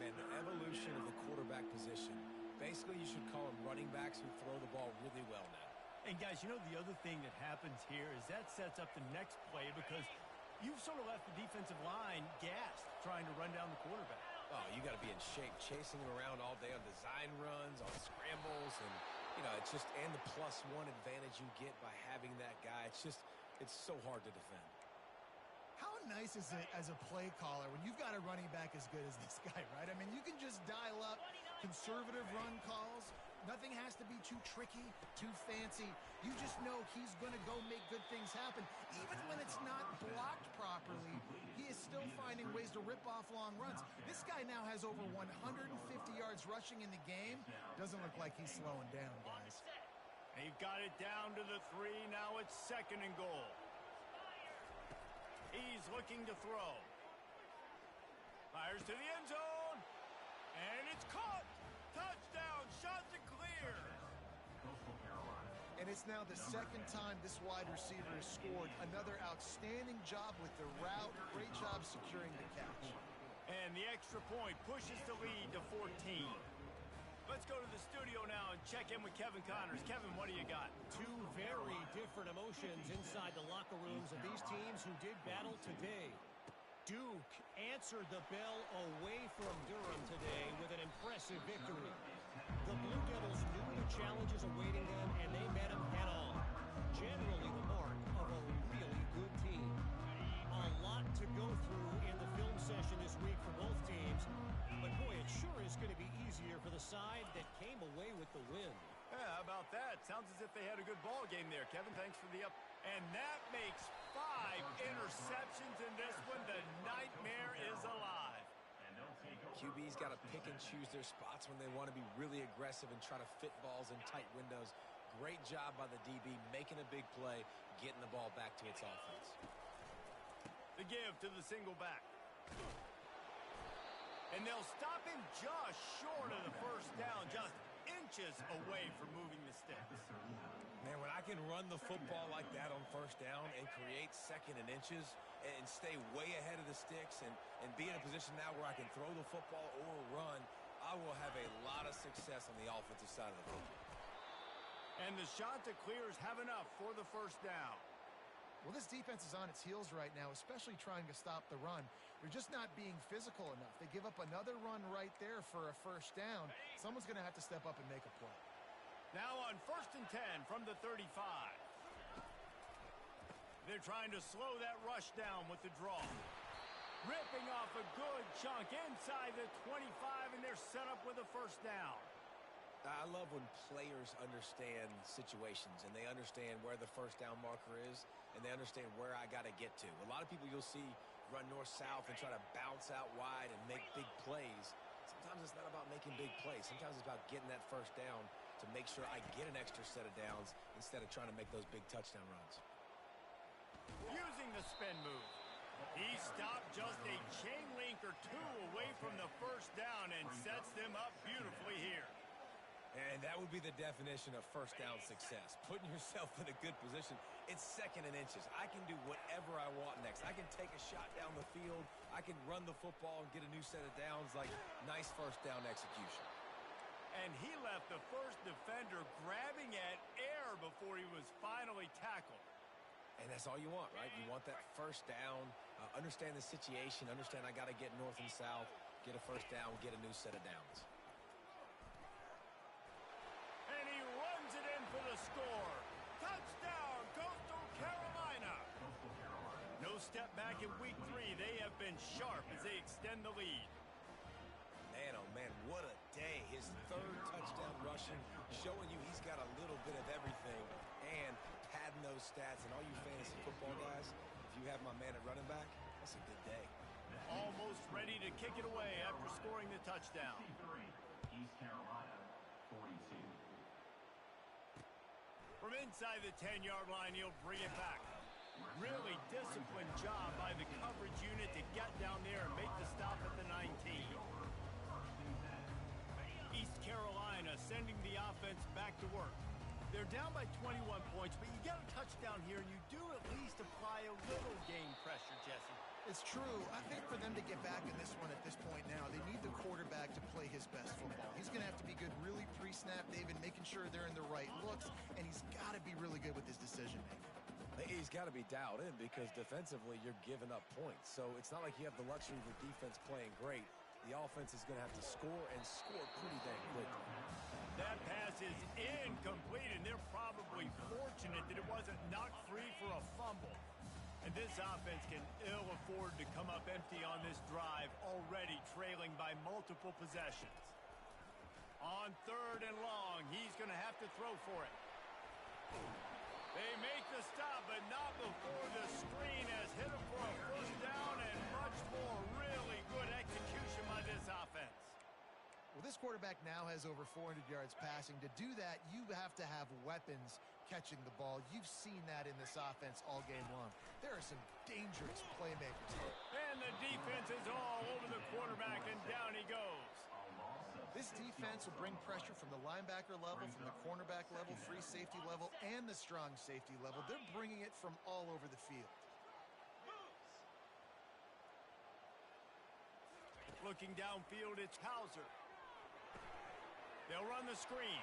Man, the evolution of the quarterback position. Basically, you should call them running backs who throw the ball really well now. And guys, you know the other thing that happens here is that sets up the next play because you've sort of left the defensive line gassed trying to run down the quarterback. Oh, you got to be in shape, chasing him around all day on design runs, on scrambles, and you know, it's just, and the +1 advantage you get by having that guy. It's so hard to defend. How nice is it as a play caller when you've got a running back as good as this guy, right? I mean, you can just dial up conservative run calls. Nothing has to be too tricky, too fancy. You just know he's going to go make good things happen. Even when it's not blocked properly, he is still finding ways to rip off long runs. This guy now has over 150 yards rushing in the game. Doesn't look like he's slowing down, guys. They've got it down to the 3. Now it's 2nd and goal. He's looking to throw. Fires to the end zone. And it's caught. Touchdown. Shots are clear. And it's now the 2nd time this wide receiver has scored. Another outstanding job with the route. Great job securing the catch. And the extra point pushes the lead to 14. Let's go to the studio now and check in with Kevin Connors. Kevin, what do you got? Two very different emotions inside the locker rooms of these teams who did battle today. Duke answered the bell away from Durham today with an impressive victory. The Blue Devils knew the challenges awaiting them, and they met them head-on. Generally the mark of a really good team. A lot to go through in the film session this week for both teams, but boy, it sure is going to be easier for the side that came away with the win. Yeah, how about that? Sounds as if they had a good ball game there. Kevin, thanks for the up. And that makes 5 interceptions in this one. The nightmare is alive. QB's got to pick and choose their spots when they want to be really aggressive and try to fit balls in tight windows. Great job by the DB making a big play, getting the ball back to its offense. The give to the single back. And they'll stop him just short of the 1st down, just inches away from moving the sticks. Man, when I can run the football like that on 1st down and create 2nd and inches and stay way ahead of the sticks and be in a position now where I can throw the football or run, I will have a lot of success on the offensive side of the football. And the shot to clears have enough for the 1st down. Well, this defense is on its heels right now, especially trying to stop the run. They're just not being physical enough. They give up another run right there for a 1st down. Someone's going to have to step up and make a play. Now on 1st and 10 from the 35. They're trying to slow that rush down with the draw. Ripping off a good chunk inside the 25, and they're set up with a 1st down. I love when players understand situations and they understand where the 1st down marker is. and they understand where I got to get to. A lot of people you'll see run north-south and try to bounce out wide and make big plays. Sometimes it's not about making big plays. Sometimes it's about getting that first down to make sure I get an extra set of downs instead of trying to make those big touchdown runs. Using the spin move. He stopped just a chain link or two away from the first down and sets them up beautifully here. And that would be the definition of first down success. Putting yourself in a good position. It's second and inches. I can do whatever I want next. I can take a shot down the field. I can run the football and get a new set of downs. Like, nice first down execution. And he left the first defender grabbing at air before he was finally tackled. And that's all you want, right? You want that first down, understand the situation, understand I got to get north and south, get a first down, get a new set of downs. And he runs it in for the score. Touchdown, Coastal Carolina. No step back in week 3. They have been sharp as they extend the lead. Man, oh man, what a day. His third touchdown rushing, showing you he's got a little bit of everything and padding those stats. And all you fantasy football guys, if you have my man at running back, that's a good day. Almost ready to kick it away after scoring the touchdown. East Carolina, 42. From inside the 10-yard line, he'll bring it back. Really disciplined job by the coverage unit to get down there and make the stop at the 19. East Carolina sending the offense back to work. They're down by 21 points, but you get a touchdown here, and you do at least apply a little game pressure, Jesse. It's true. I think for them to get back in this one at this point now, they need the quarterback to play his best football. He's going to have to be good really pre-snap, David, making sure they're in the right looks, and he's got to be really good with his decision-making. He's got to be dialed in because defensively you're giving up points. So it's not like you have the luxury of the defense playing great. The offense is going to have to score and score pretty dang quickly. That pass is incomplete, and they're probably fortunate that it wasn't knocked free for a fumble. And this offense can ill afford to come up empty on this drive, already trailing by multiple possessions. On 3rd and long, he's going to have to throw for it. They make the stop, but not before the screen has hit him for a first down, and much more really good execution by this offense. Well, this quarterback now has over 400 yards passing. To do that, you have to have weapons catching the ball. You've seen that in this offense all game long. There are some dangerous playmakers here. And the defense is all over the quarterback, and down he goes. This defense will bring pressure from the linebacker level, from the cornerback level, free safety level, and the strong safety level. They're bringing it from all over the field. Looking downfield, it's Hauser. They'll run the screen.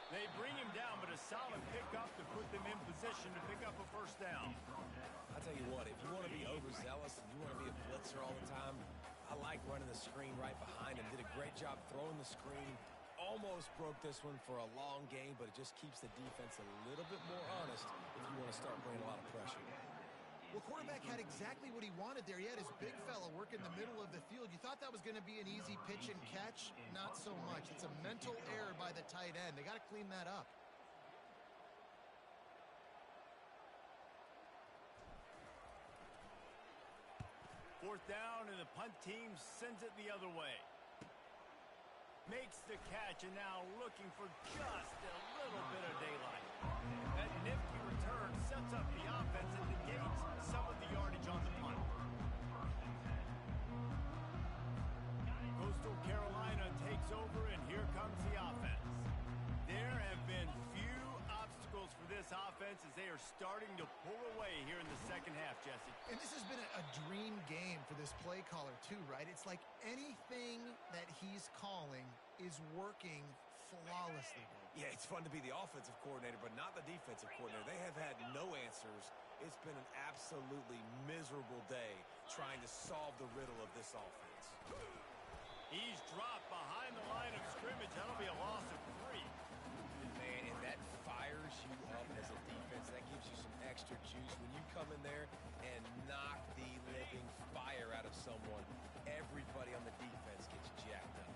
They bring him down, but a solid pickup to put them in position to pick up a first down. I'll tell you what, if you want to be overzealous and you want to be a blitzer all the time, I like running the screen right behind him. Did a great job throwing the screen. Almost broke this one for a long game, but it just keeps the defense a little bit more honest if you want to start bringing a lot of pressure. Well, quarterback had exactly what he wanted there. He had his big fella work in the middle of the field. You thought that was going to be an easy pitch and catch? Not so much. It's a mental error by the tight end. They got to clean that up. Fourth down, and the punt team sends it the other way. Makes the catch, and now looking for just a little bit of daylight. That nifty return sets up the offense and negates some of the yardage on the punt. Coastal Carolina takes over, and here comes the offense. There have been few obstacles for this offense as they are starting to pull away here in the second half, Jesse. And this has been a dream game for this play caller too, right? It's like anything that he's calling is working flawlessly. Yeah, it's fun to be the offensive coordinator, but not the defensive coordinator. They have had no answers. It's been an absolutely miserable day trying to solve the riddle of this offense. He's dropped behind the line of scrimmage. That'll be a loss of 3. Man, and that fires you up as a defense. That gives you some extra juice. When you come in there and knock the living fire out of someone, everybody on the defense gets jacked up.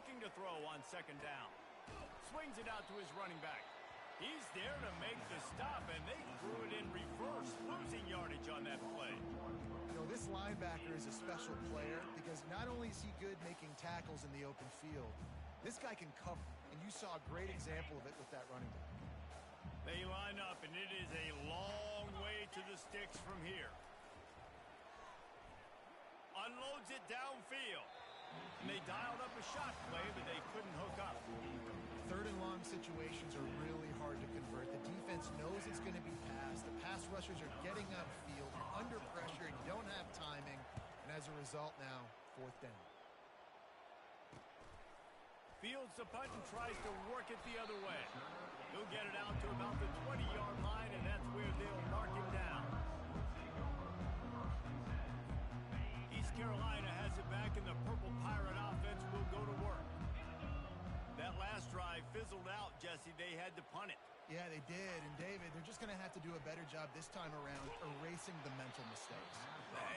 looking to throw on second down. Swings it out to his running back. He's there to make the stop, and they threw it in reverse, losing yardage on that play. You know, this linebacker is a special player because not only is he good making tackles in the open field, this guy can cover, and you saw a great example of it with that running back. They line up, and it is a long way to the sticks from here. Unloads it downfield. And they dialed up a shot play, but they couldn't hook up. Third and long situations are really hard to convert. The defense knows it's going to be passed. The pass rushers are getting upfield. You're under pressure, and you don't have timing. And as a result now, fourth down. Fields the punt and tries to work it the other way. He'll get it out to about the 20-yard line, and that's where they'll mark him down. East Carolina has it back, and the Purple Pirate offense will go to work. That last drive fizzled out, Jesse. They had to punt it. Yeah, they did. And, David, they're just going to have to do a better job this time around erasing the mental mistakes.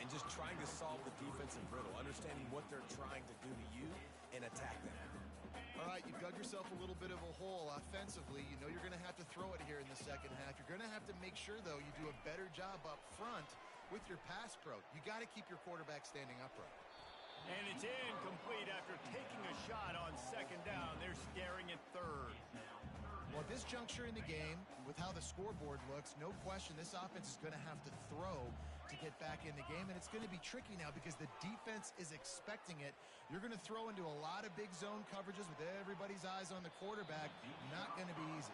And just trying to solve the defensive riddle, understanding what they're trying to do to you and attack them. All right, you've dug yourself a little bit of a hole offensively. You know you're going to have to throw it here in the second half. You're going to have to make sure, though, you do a better job up front with your pass pro. You got to keep your quarterback standing upright. And it's incomplete after taking a shot on second down. They're staring at third. Well, at this juncture in the game, with how the scoreboard looks, no question this offense is going to have to throw to get back in the game, and it's going to be tricky now because the defense is expecting it. You're going to throw into a lot of big zone coverages with everybody's eyes on the quarterback. Not going to be easy.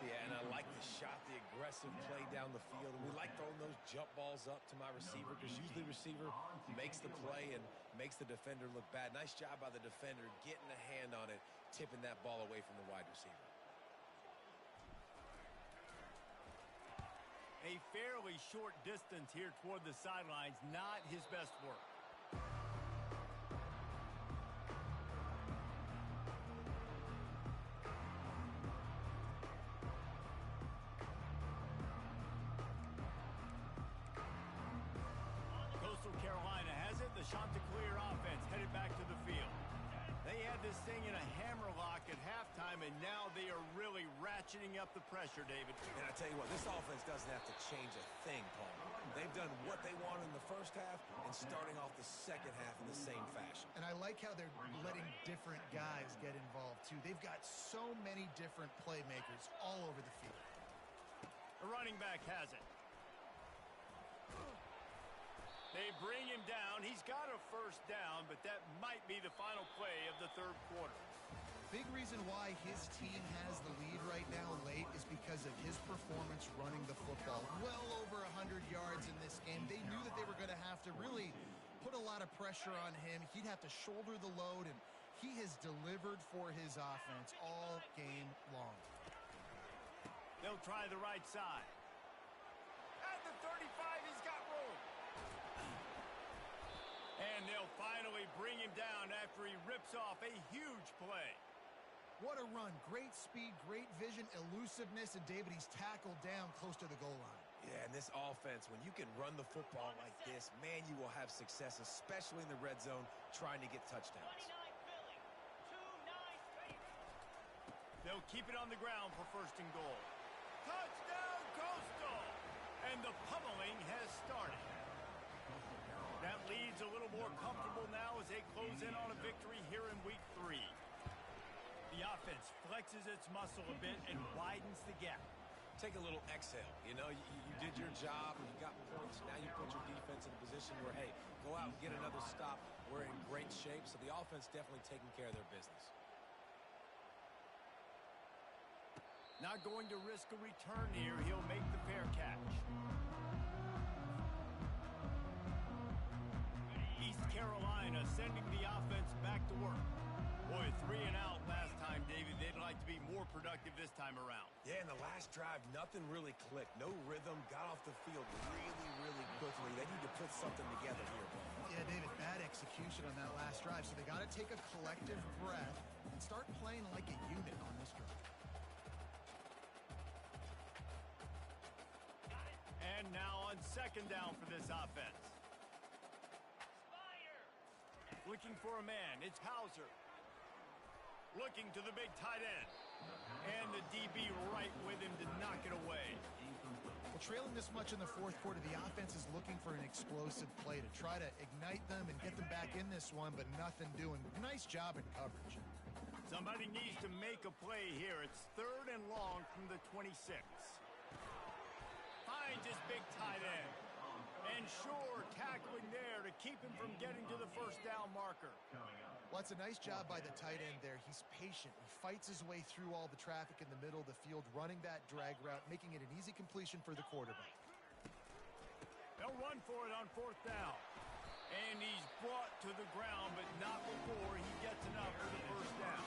Yeah, and I like the shot, the aggressive play down the field. And we like throwing those jump balls up to my receiver because usually the receiver makes the play and makes the defender look bad. Nice job by the defender getting a hand on it, tipping that ball away from the wide receiver. A fairly short distance here toward the sidelines, not his best work. Coastal Carolina has it. The Chanticleer offense headed back to the field. They had this thing in a hammerlock at halftime, and now they are really ratcheting up the pressure, David. And I tell you what, this offense doesn't have to change a thing, Paul. They've done what they wanted in the first half and starting off the second half in the same fashion. And I like how they're letting different guys get involved, too. They've got so many different playmakers all over the field. The running back has it. They bring him down. He's got a first down, but that might be the final play of the third quarter. Big reason why his team has the lead right now late is because of his performance running the football. Well over 100 yards in this game. They knew that they were going to have to really put a lot of pressure on him. He'd have to shoulder the load, and he has delivered for his offense all game long. They'll try the right side. At the 35, he's got room. And they'll finally bring him down after he rips off a huge play. What a run. Great speed, great vision, elusiveness, and David, he's tackled down close to the goal line. Yeah, and this offense, when you can run the football like this, man, you will have success, especially in the red zone, trying to get touchdowns. 29 Philly, 2-9 Patriots. They'll keep it on the ground for first and goal. Touchdown, Costal! And the pummeling has started. That lead's a little more comfortable now as they close in on a victory here in week 3. The offense flexes its muscle a bit and widens the gap. Take a little exhale. You know, you did your job, you got points. Now you put your defense in a position where, hey, go out and get another stop. We're in great shape, so the offense definitely taking care of their business. Not going to risk a return here. He'll make the fair catch. East Carolina sending the offense back to work. Boy, 3 and out last time, David. They'd like to be more productive this time around. Yeah, in the last drive, nothing really clicked. No rhythm. Got off the field really, really quickly. They need to put something together here, Paul. Yeah, David, bad execution on that last drive, so they got to take a collective breath and start playing like a unit on this drive. And now on second down for this offense. Spider. Looking for a man. It's Hauser. Looking to the big tight end. And the DB right with him to knock it away. Well, trailing this much in the fourth quarter, the offense is looking for an explosive play to try to ignite them and get them back in this one, but nothing doing. Nice job in coverage. Somebody needs to make a play here. It's 3rd and long from the 26. Finds his big tight end. And sure, tackling there to keep him from getting to the first down marker. Well, it's a nice job by the tight end there. He's patient. He fights his way through all the traffic in the middle of the field, running that drag route, making it an easy completion for the quarterback. They'll run for it on 4th down. And he's brought to the ground, but not before he gets enough for the first down.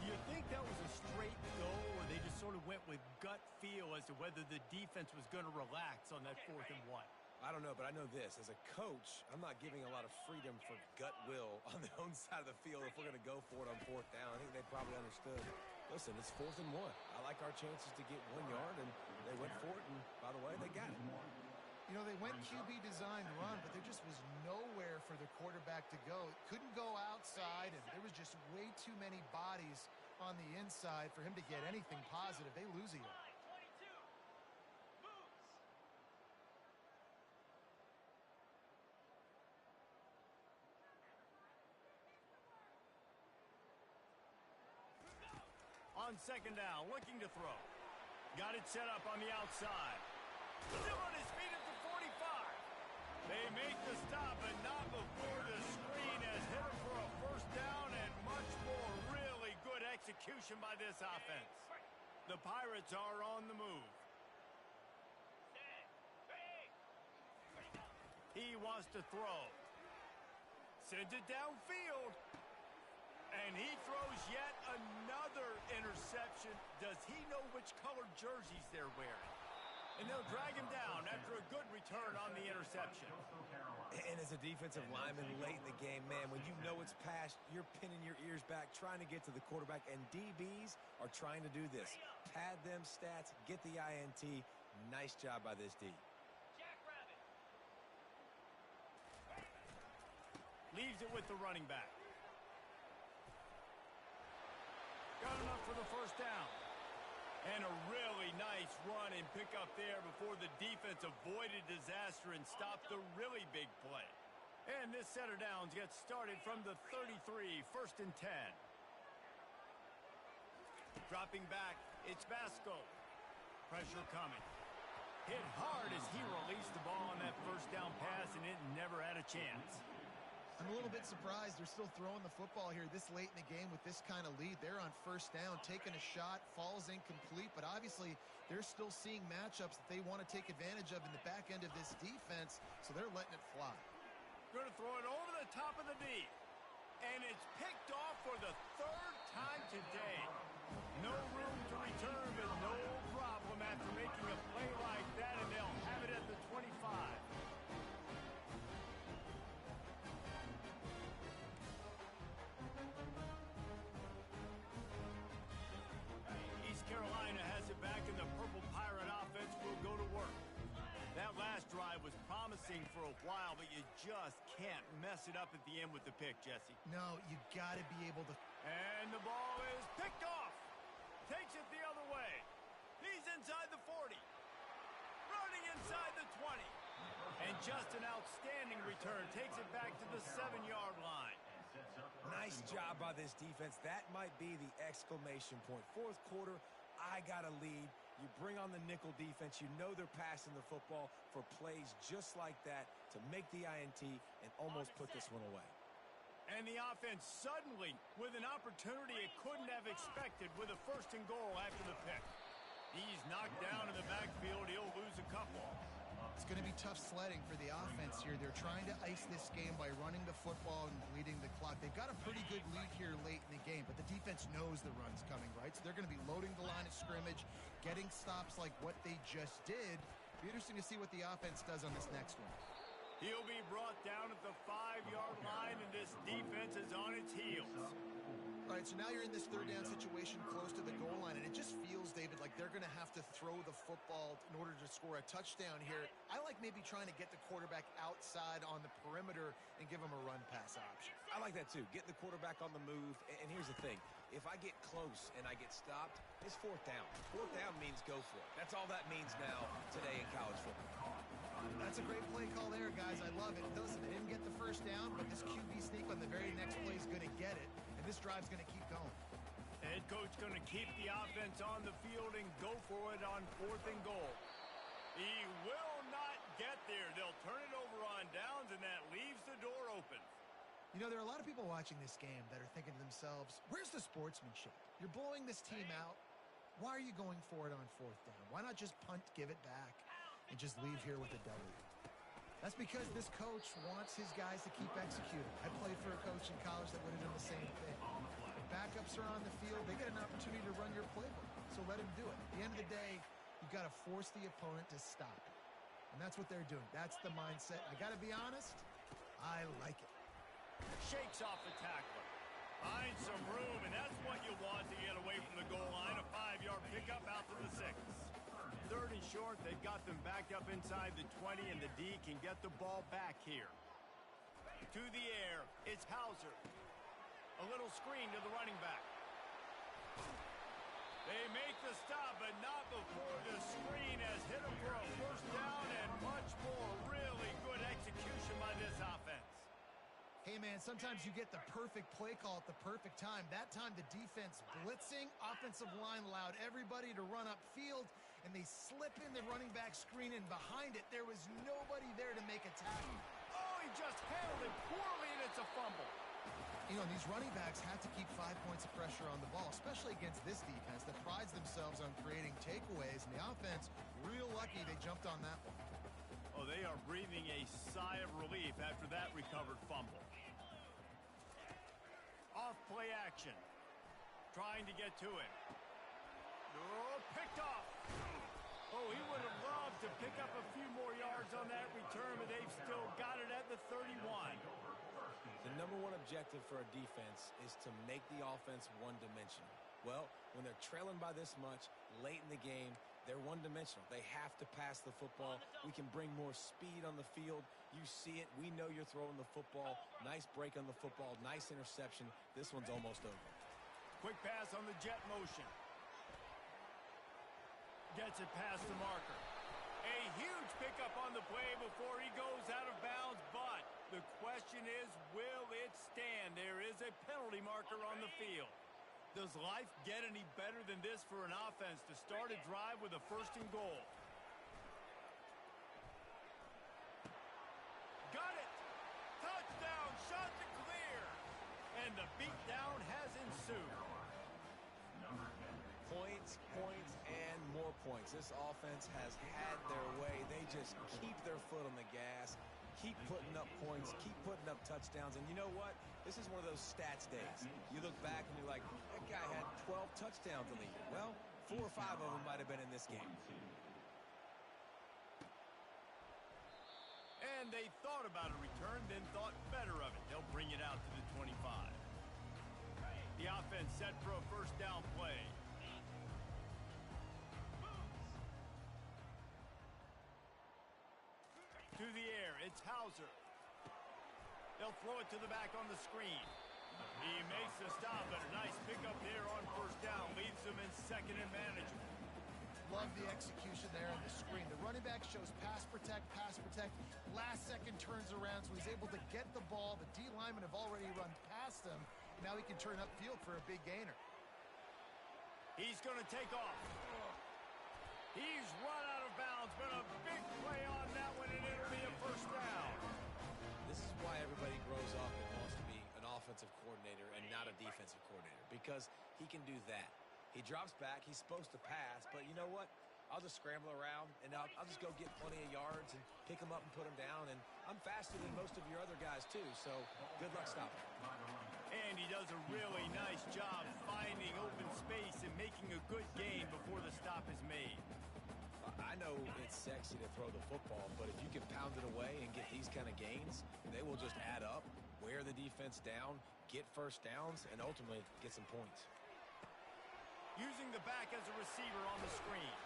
Do you think that was a straight go, or they just sort of went with gut feel as to whether the defense was going to relax on that 4th and 1? I don't know, but I know this. As a coach, I'm not giving a lot of freedom for gut will on their own side of the field if we're going to go for it on 4th down. I think they probably understood. Listen, it's 4th and 1. I like our chances to get 1 yard, and they went for it, and by the way, they got it. You know, they went QB designed run, but there just was nowhere for the quarterback to go. It couldn't go outside, and there was just way too many bodies on the inside for him to get anything positive. They lose a yard. On 2nd down, looking to throw. Got it set up on the outside. Still on his feet at the 45. They make the stop, but not before the screen has hit him for a first down and much more. Really good execution by this offense. The Pirates are on the move. He wants to throw. Sends it downfield. And he throws yet another interception. Does he know which colored jerseys they're wearing? And they'll drag him down after a good return on the interception. And as a defensive lineman late in the game, man, when you know it's past, you're pinning your ears back, trying to get to the quarterback, and DBs are trying to do this. Pad them stats, get the INT. Nice job by this D. Leaves it with the running back. Got enough for the first down. And a really nice run and pick up there before the defense avoided disaster and stopped the really big play. And this set of downs gets started from the 33, 1st and 10. Dropping back, it's Vasco. Pressure coming. Hit hard as he released the ball on that first down pass, and it never had a chance. I'm a little bit surprised they're still throwing the football here this late in the game with this kind of lead. They're on first down, taking a shot, falls incomplete, but obviously they're still seeing matchups that they want to take advantage of in the back end of this defense, so they're letting it fly. Going to throw it over the top of the D. And it's picked off for the 3rd time today. No room to return, but no problem after making a play like that, and they'll have it at the 25. Carolina has it back, and the Purple Pirate offense will go to work. That last drive was promising for a while, but you just can't mess it up at the end with the pick, Jesse. No, you got to be able to. And the ball is picked off. Takes it the other way. He's inside the 40. Running inside the 20. And just an outstanding return. Takes it back to the 7-yard line. Nice job by this defense. That might be the exclamation point. 4th quarter, I got a lead. You bring on the nickel defense. You know they're passing the football for plays just like that to make the INT and almost put this one away. And the offense suddenly with an opportunity it couldn't have expected with a 1st and goal after the pick. He's knocked down in the backfield. He'll lose a couple. It's going to be tough sledding for the offense here. They're trying to ice this game by running the football and bleeding the clock. They've got a pretty good lead here late in the game, but the defense knows the run's coming, right? So they're going to be loading the line of scrimmage, getting stops like what they just did. Be interesting to see what the offense does on this next one. He'll be brought down at the 5-yard line, and this defense is on its heels. All right, right, so now you're in this third down situation close to the goal line, and it just feels, David, like they're going to have to throw the football in order to score a touchdown here. I like maybe trying to get the quarterback outside on the perimeter and give him a run-pass option. I like that, too. Getting the quarterback on the move. And here's the thing. If I get close and I get stopped, it's fourth down. Fourth down means go for it. That's all that means now today in college football. That's a great play call there, guys. I love it. Listen, they didn't get the first down, but this QB sneak on the very next play is going to get it, and this drive's going to keep going. Head coach going to keep the offense on the field and go for it on 4th and goal. He will not get there. They'll turn it over on downs, and that leaves the door open. You know, there are a lot of people watching this game that are thinking to themselves, where's the sportsmanship? You're blowing this team out. Why are you going for it on 4th down? Why not just punt, give it back, and just leave here with a W? That's because this coach wants his guys to keep executing. I played for a coach in college that would have done the same thing. The backups are on the field. They get an opportunity to run your playbook, so let him do it. At the end of the day, you've got to force the opponent to stop it. And that's what they're doing. That's the mindset. I got to be honest, I like it. Shakes off the tackler. Finds some room, and that's what you want to get away from the goal line. A 5-yard pickup out to the 6. 3rd and short. They've got them backed up inside the 20, and the D can get the ball back here. To the air. It's Hauser. A little screen to the running back. They make the stop, but not before the screen has hit them for a first down, and much more. Really good execution by this offense. Hey, man, sometimes you get the perfect play call at the perfect time. That time, the defense blitzing, offensive line allowed everybody to run upfield, and they slip in the running back screen, and behind it, there was nobody there to make a tackle. Oh, he just handled it poorly, and it's a fumble. You know, these running backs have to keep 5 points of pressure on the ball, especially against this defense that prides themselves on creating takeaways, and the offense, real lucky they jumped on that one. Oh, they are breathing a sigh of relief after that recovered fumble. Off play action. Trying to get to him. Oh, picked off. Oh, he would have loved to pick up a few more yards on that return, but they've still got it at the 31. The number one objective for a defense is to make the offense one-dimensional. Well, when they're trailing by this much late in the game, they're one-dimensional. They have to pass the football. We can bring more speed on the field. You see it. We know you're throwing the football. Nice break on the football. Nice interception. This one's almost over. Quick pass on the jet motion. Gets it past the marker. A huge pickup on the play before he goes out of bounds, but the question is, will it stand? There is a penalty marker on the field. Does life get any better than this for an offense to start a drive with a 1st and goal? Got it! Touchdown! Shot to clear! And the beatdown has ensued. Points, points, and more points. This offense has had their way. They just keep their foot on the gas, keep putting up points, keep putting up touchdowns. And you know what? This is one of those stats days. You look back and you're like, that guy had 12 touchdowns in the year. Well, 4 or 5 of them might have been in this game. And they thought about a return, then thought better of it. They'll bring it out to the 25. The offense set for a 1st down play. To the air, it's Hauser. They'll throw it to the back on the screen. He makes the stop, but a nice pickup there on 1st down. Leaves them in 2nd and manageable. Love the execution there on the screen. The running back shows pass protect, last second turns around, so he's able to get the ball. The D linemen have already run past him. Now he can turn upfield for a big gainer. He's going to take off. He's run out of bounds, but a big play on that one, and it'll be a 1st down. This is why everybody grows up and wants to be an offensive coordinator and not a defensive coordinator, because he can do that. He drops back. He's supposed to pass, but you know what? I'll just scramble around, and I'll just go get plenty of yards and pick them up and put them down, and I'm faster than most of your other guys, too, so good luck stopping. And he does a really nice job finding open space and making a good gain before the stop is made. I know it's sexy to throw the football, but if you can pound it away and get these kind of gains, they will just add up. wear the defense down, get first downs, and ultimately get some points. Using the back as a receiver on the screen.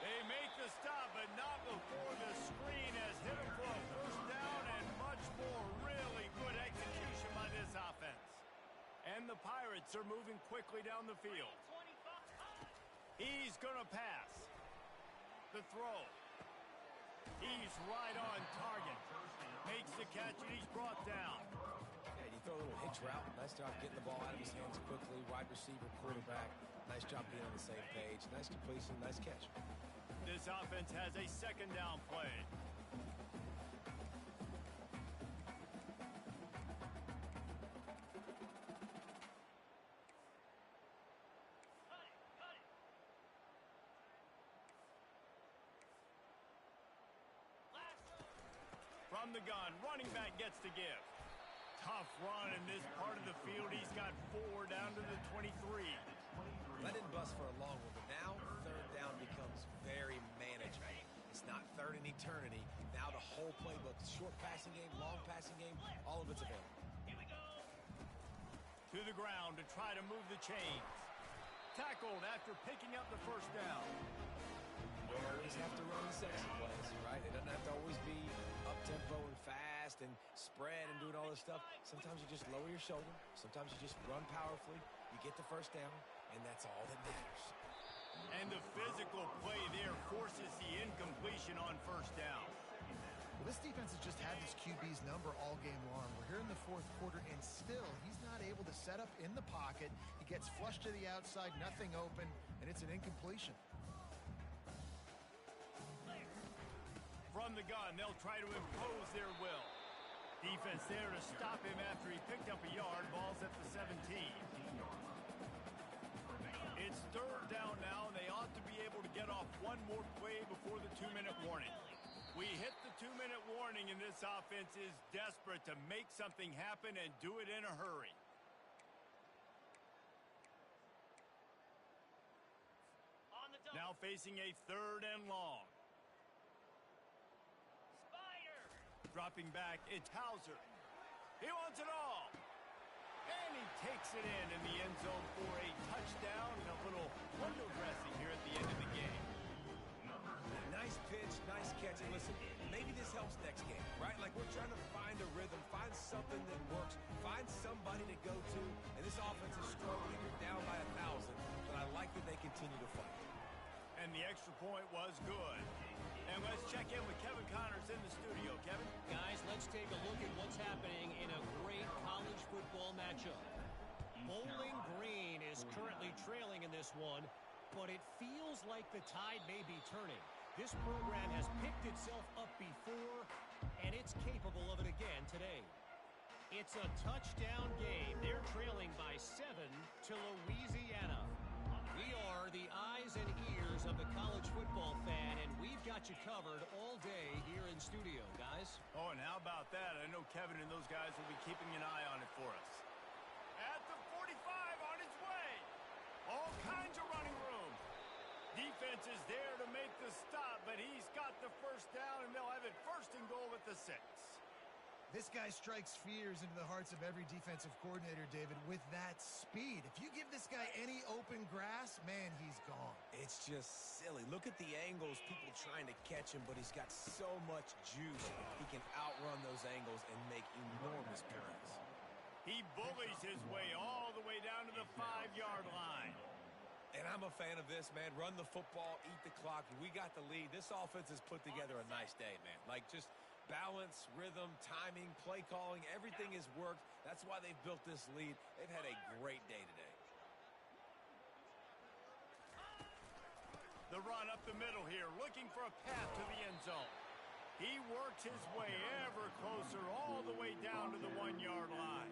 They make the stop, but not before the screen has hit him for a first down and much more. Really good execution by this offense. And the Pirates are moving quickly down the field. He's going to pass. The throw. He's right on target. Makes the catch, and he's brought down. Yeah, you throw a little hitch route. Nice job getting the ball out of his hands quickly. Wide receiver, quarterback. Nice job being on the same page. Nice completion, nice catch. This offense has a second down play. From the gun, running back gets to give. Tough run in this part of the field. He's got 4 down to the 23. That didn't bust for a long one, but now third down becomes very manageable. It's not third in eternity. Now the whole playbook, short passing game, long passing game, all of it's available. Here we go. To the ground to try to move the chains. Tackled after picking up the first down. You don't always have to run the sexy plays, right? It doesn't have to always be up-tempo and fast and spread and doing all this stuff. Sometimes you just lower your shoulder. Sometimes you just run powerfully. You get the first down, and that's all that matters. And the physical play there forces the incompletion on first down. Well, this defense has just had this QB's number all game long. We're here in the fourth quarter, and still he's not able to set up in the pocket. He gets flushed to the outside, nothing open, and it's an incompletion. From the gun, they'll try to impose their will. Defense there to stop him after he picked up a yard. Ball's at the 17. It's third down now, and they ought to be able to get off one more play before the 2-minute warning. We hit the 2-minute warning, and this offense is desperate to make something happen and do it in a hurry. On the double. Now facing a third and long. Spider. Dropping back, it's Hauser. He wants it all. And he takes it in the end zone for a touchdown and a little window dressing here at the end of the game. Nice pitch, nice catch. And listen, maybe this helps next game, right? Like we're trying to find a rhythm, find something that works, find somebody to go to. And this offense is struggling. You're down by 1,000, but I like that they continue to fight. And the extra point was good. And let's check in with Kevin Connors in the studio. Kevin? Guys, let's take a look at what's happening in a great college football matchup. Bowling Green is currently trailing in this one, but it feels like the tide may be turning. This program has picked itself up before, and it's capable of it again today. It's a touchdown game. They're trailing by 7 to Louisiana. We are the eyes and ears of the college football fan, and we've got you covered all day here in studio, guys. Oh, and how about that? I know Kevin and those guys will be keeping an eye on it for us. At the 45, on his way. All kinds of running room. Defense is there to make the stop, but he's got the first down, and they'll have it first and goal at the 6. This guy strikes fears into the hearts of every defensive coordinator, David, with that speed. If you give this guy any open grass, man, he's gone. It's just silly. Look at the angles, people trying to catch him, but he's got so much juice. He can outrun those angles and make enormous plays. He bullies his way all the way down to the 5-yard line. And I'm a fan of this, man. Run the football, eat the clock. We got the lead. This offense has put together a nice day, man. Like, just balance, rhythm, timing, play calling, everything has worked. That's why they've built this lead. They've had a great day today. The run up the middle here, looking for a path to the end zone. He works his way ever closer all the way down to the 1-yard line.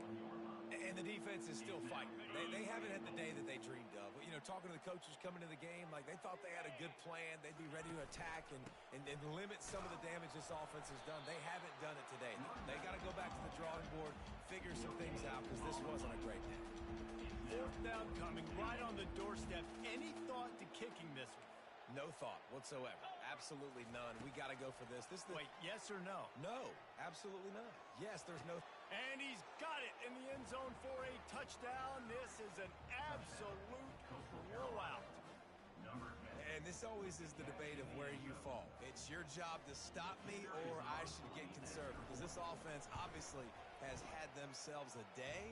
And the defense is still fighting. They haven't had the day that they dreamed of. You know, talking to the coaches coming to the game, like they thought they had a good plan. They'd be ready to attack and limit some of the damage this offense has done. They haven't done it today. They got to go back to the drawing board, figure some things out, because this wasn't a great day. Fourth down coming right on the doorstep. Any thought to kicking this one? No thought whatsoever. Absolutely none. We got to go for this. Wait, yes or no? No, absolutely not. Yes, there's no. And he's got it in the end zone for a touchdown. This is an absolute blowout. And this always is the debate of where you fall. It's your job to stop me or I should get conservative, because this offense obviously has had themselves a day,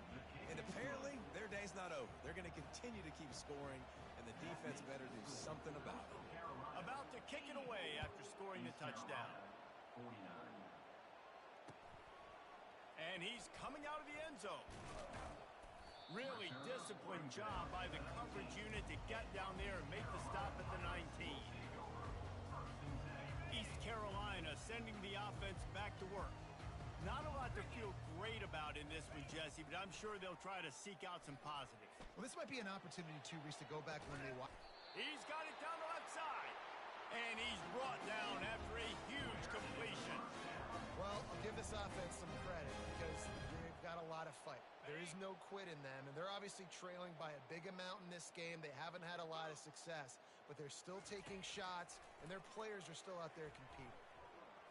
and apparently their day's not over. They're going to continue to keep scoring, and the defense better do something about it. About to kick it away after scoring the touchdown. And he's coming out of the end zone. Really disciplined job by the coverage unit to get down there and make the stop at the 19. East Carolina sending the offense back to work. Not a lot to feel great about in this one, Jesse, but I'm sure they'll try to seek out some positives. Well, this might be an opportunity, too, Reese, to go back when they watch. He's got it down the left side. And he's brought down after a huge completion. Well, I'll give this offense some credit because they've got a lot of fight. There is no quit in them, and they're obviously trailing by a big amount in this game. They haven't had a lot of success, but they're still taking shots, and their players are still out there competing.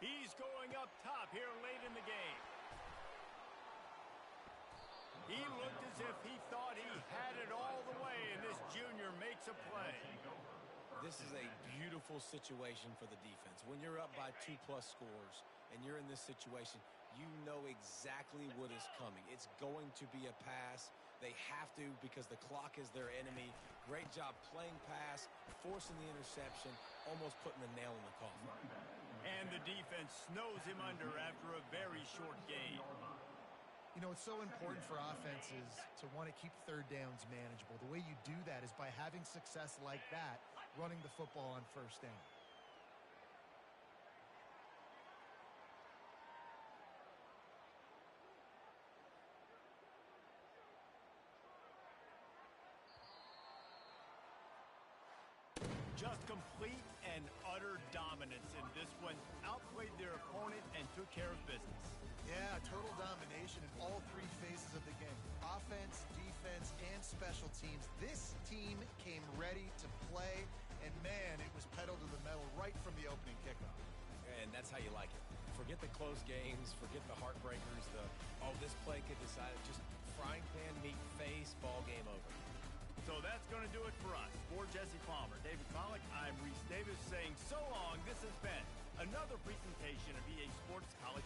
He's going up top here late in the game. He looked as if he thought he had it all the way, and this junior makes a play. This is a beautiful situation for the defense. When you're up by 2+ scores and you're in this situation, you know exactly what is coming. It's going to be a pass. They have to, because the clock is their enemy. Great job playing pass, forcing the interception, almost putting the nail in the coffin. And the defense snows him under after a very short game. You know, it's so important for offenses to want to keep third downs manageable. The way you do that is by having success like that, running the football on first down. Just complete and utter dominance in this one. Outplayed their opponent and took care of business. Yeah, total domination in all three phases of the game. Offense, defense, and special teams. This team came ready to play, and man, it was pedal to the metal right from the opening kickoff. And that's how you like it. Forget the close games, forget the heartbreakers, this play could decide it. Just frying pan, meat face, ball game over. So that's going to do it for us. For Jesse Palmer, David Pollack, I'm Reese Davis saying so long. This has been another presentation of EA Sports College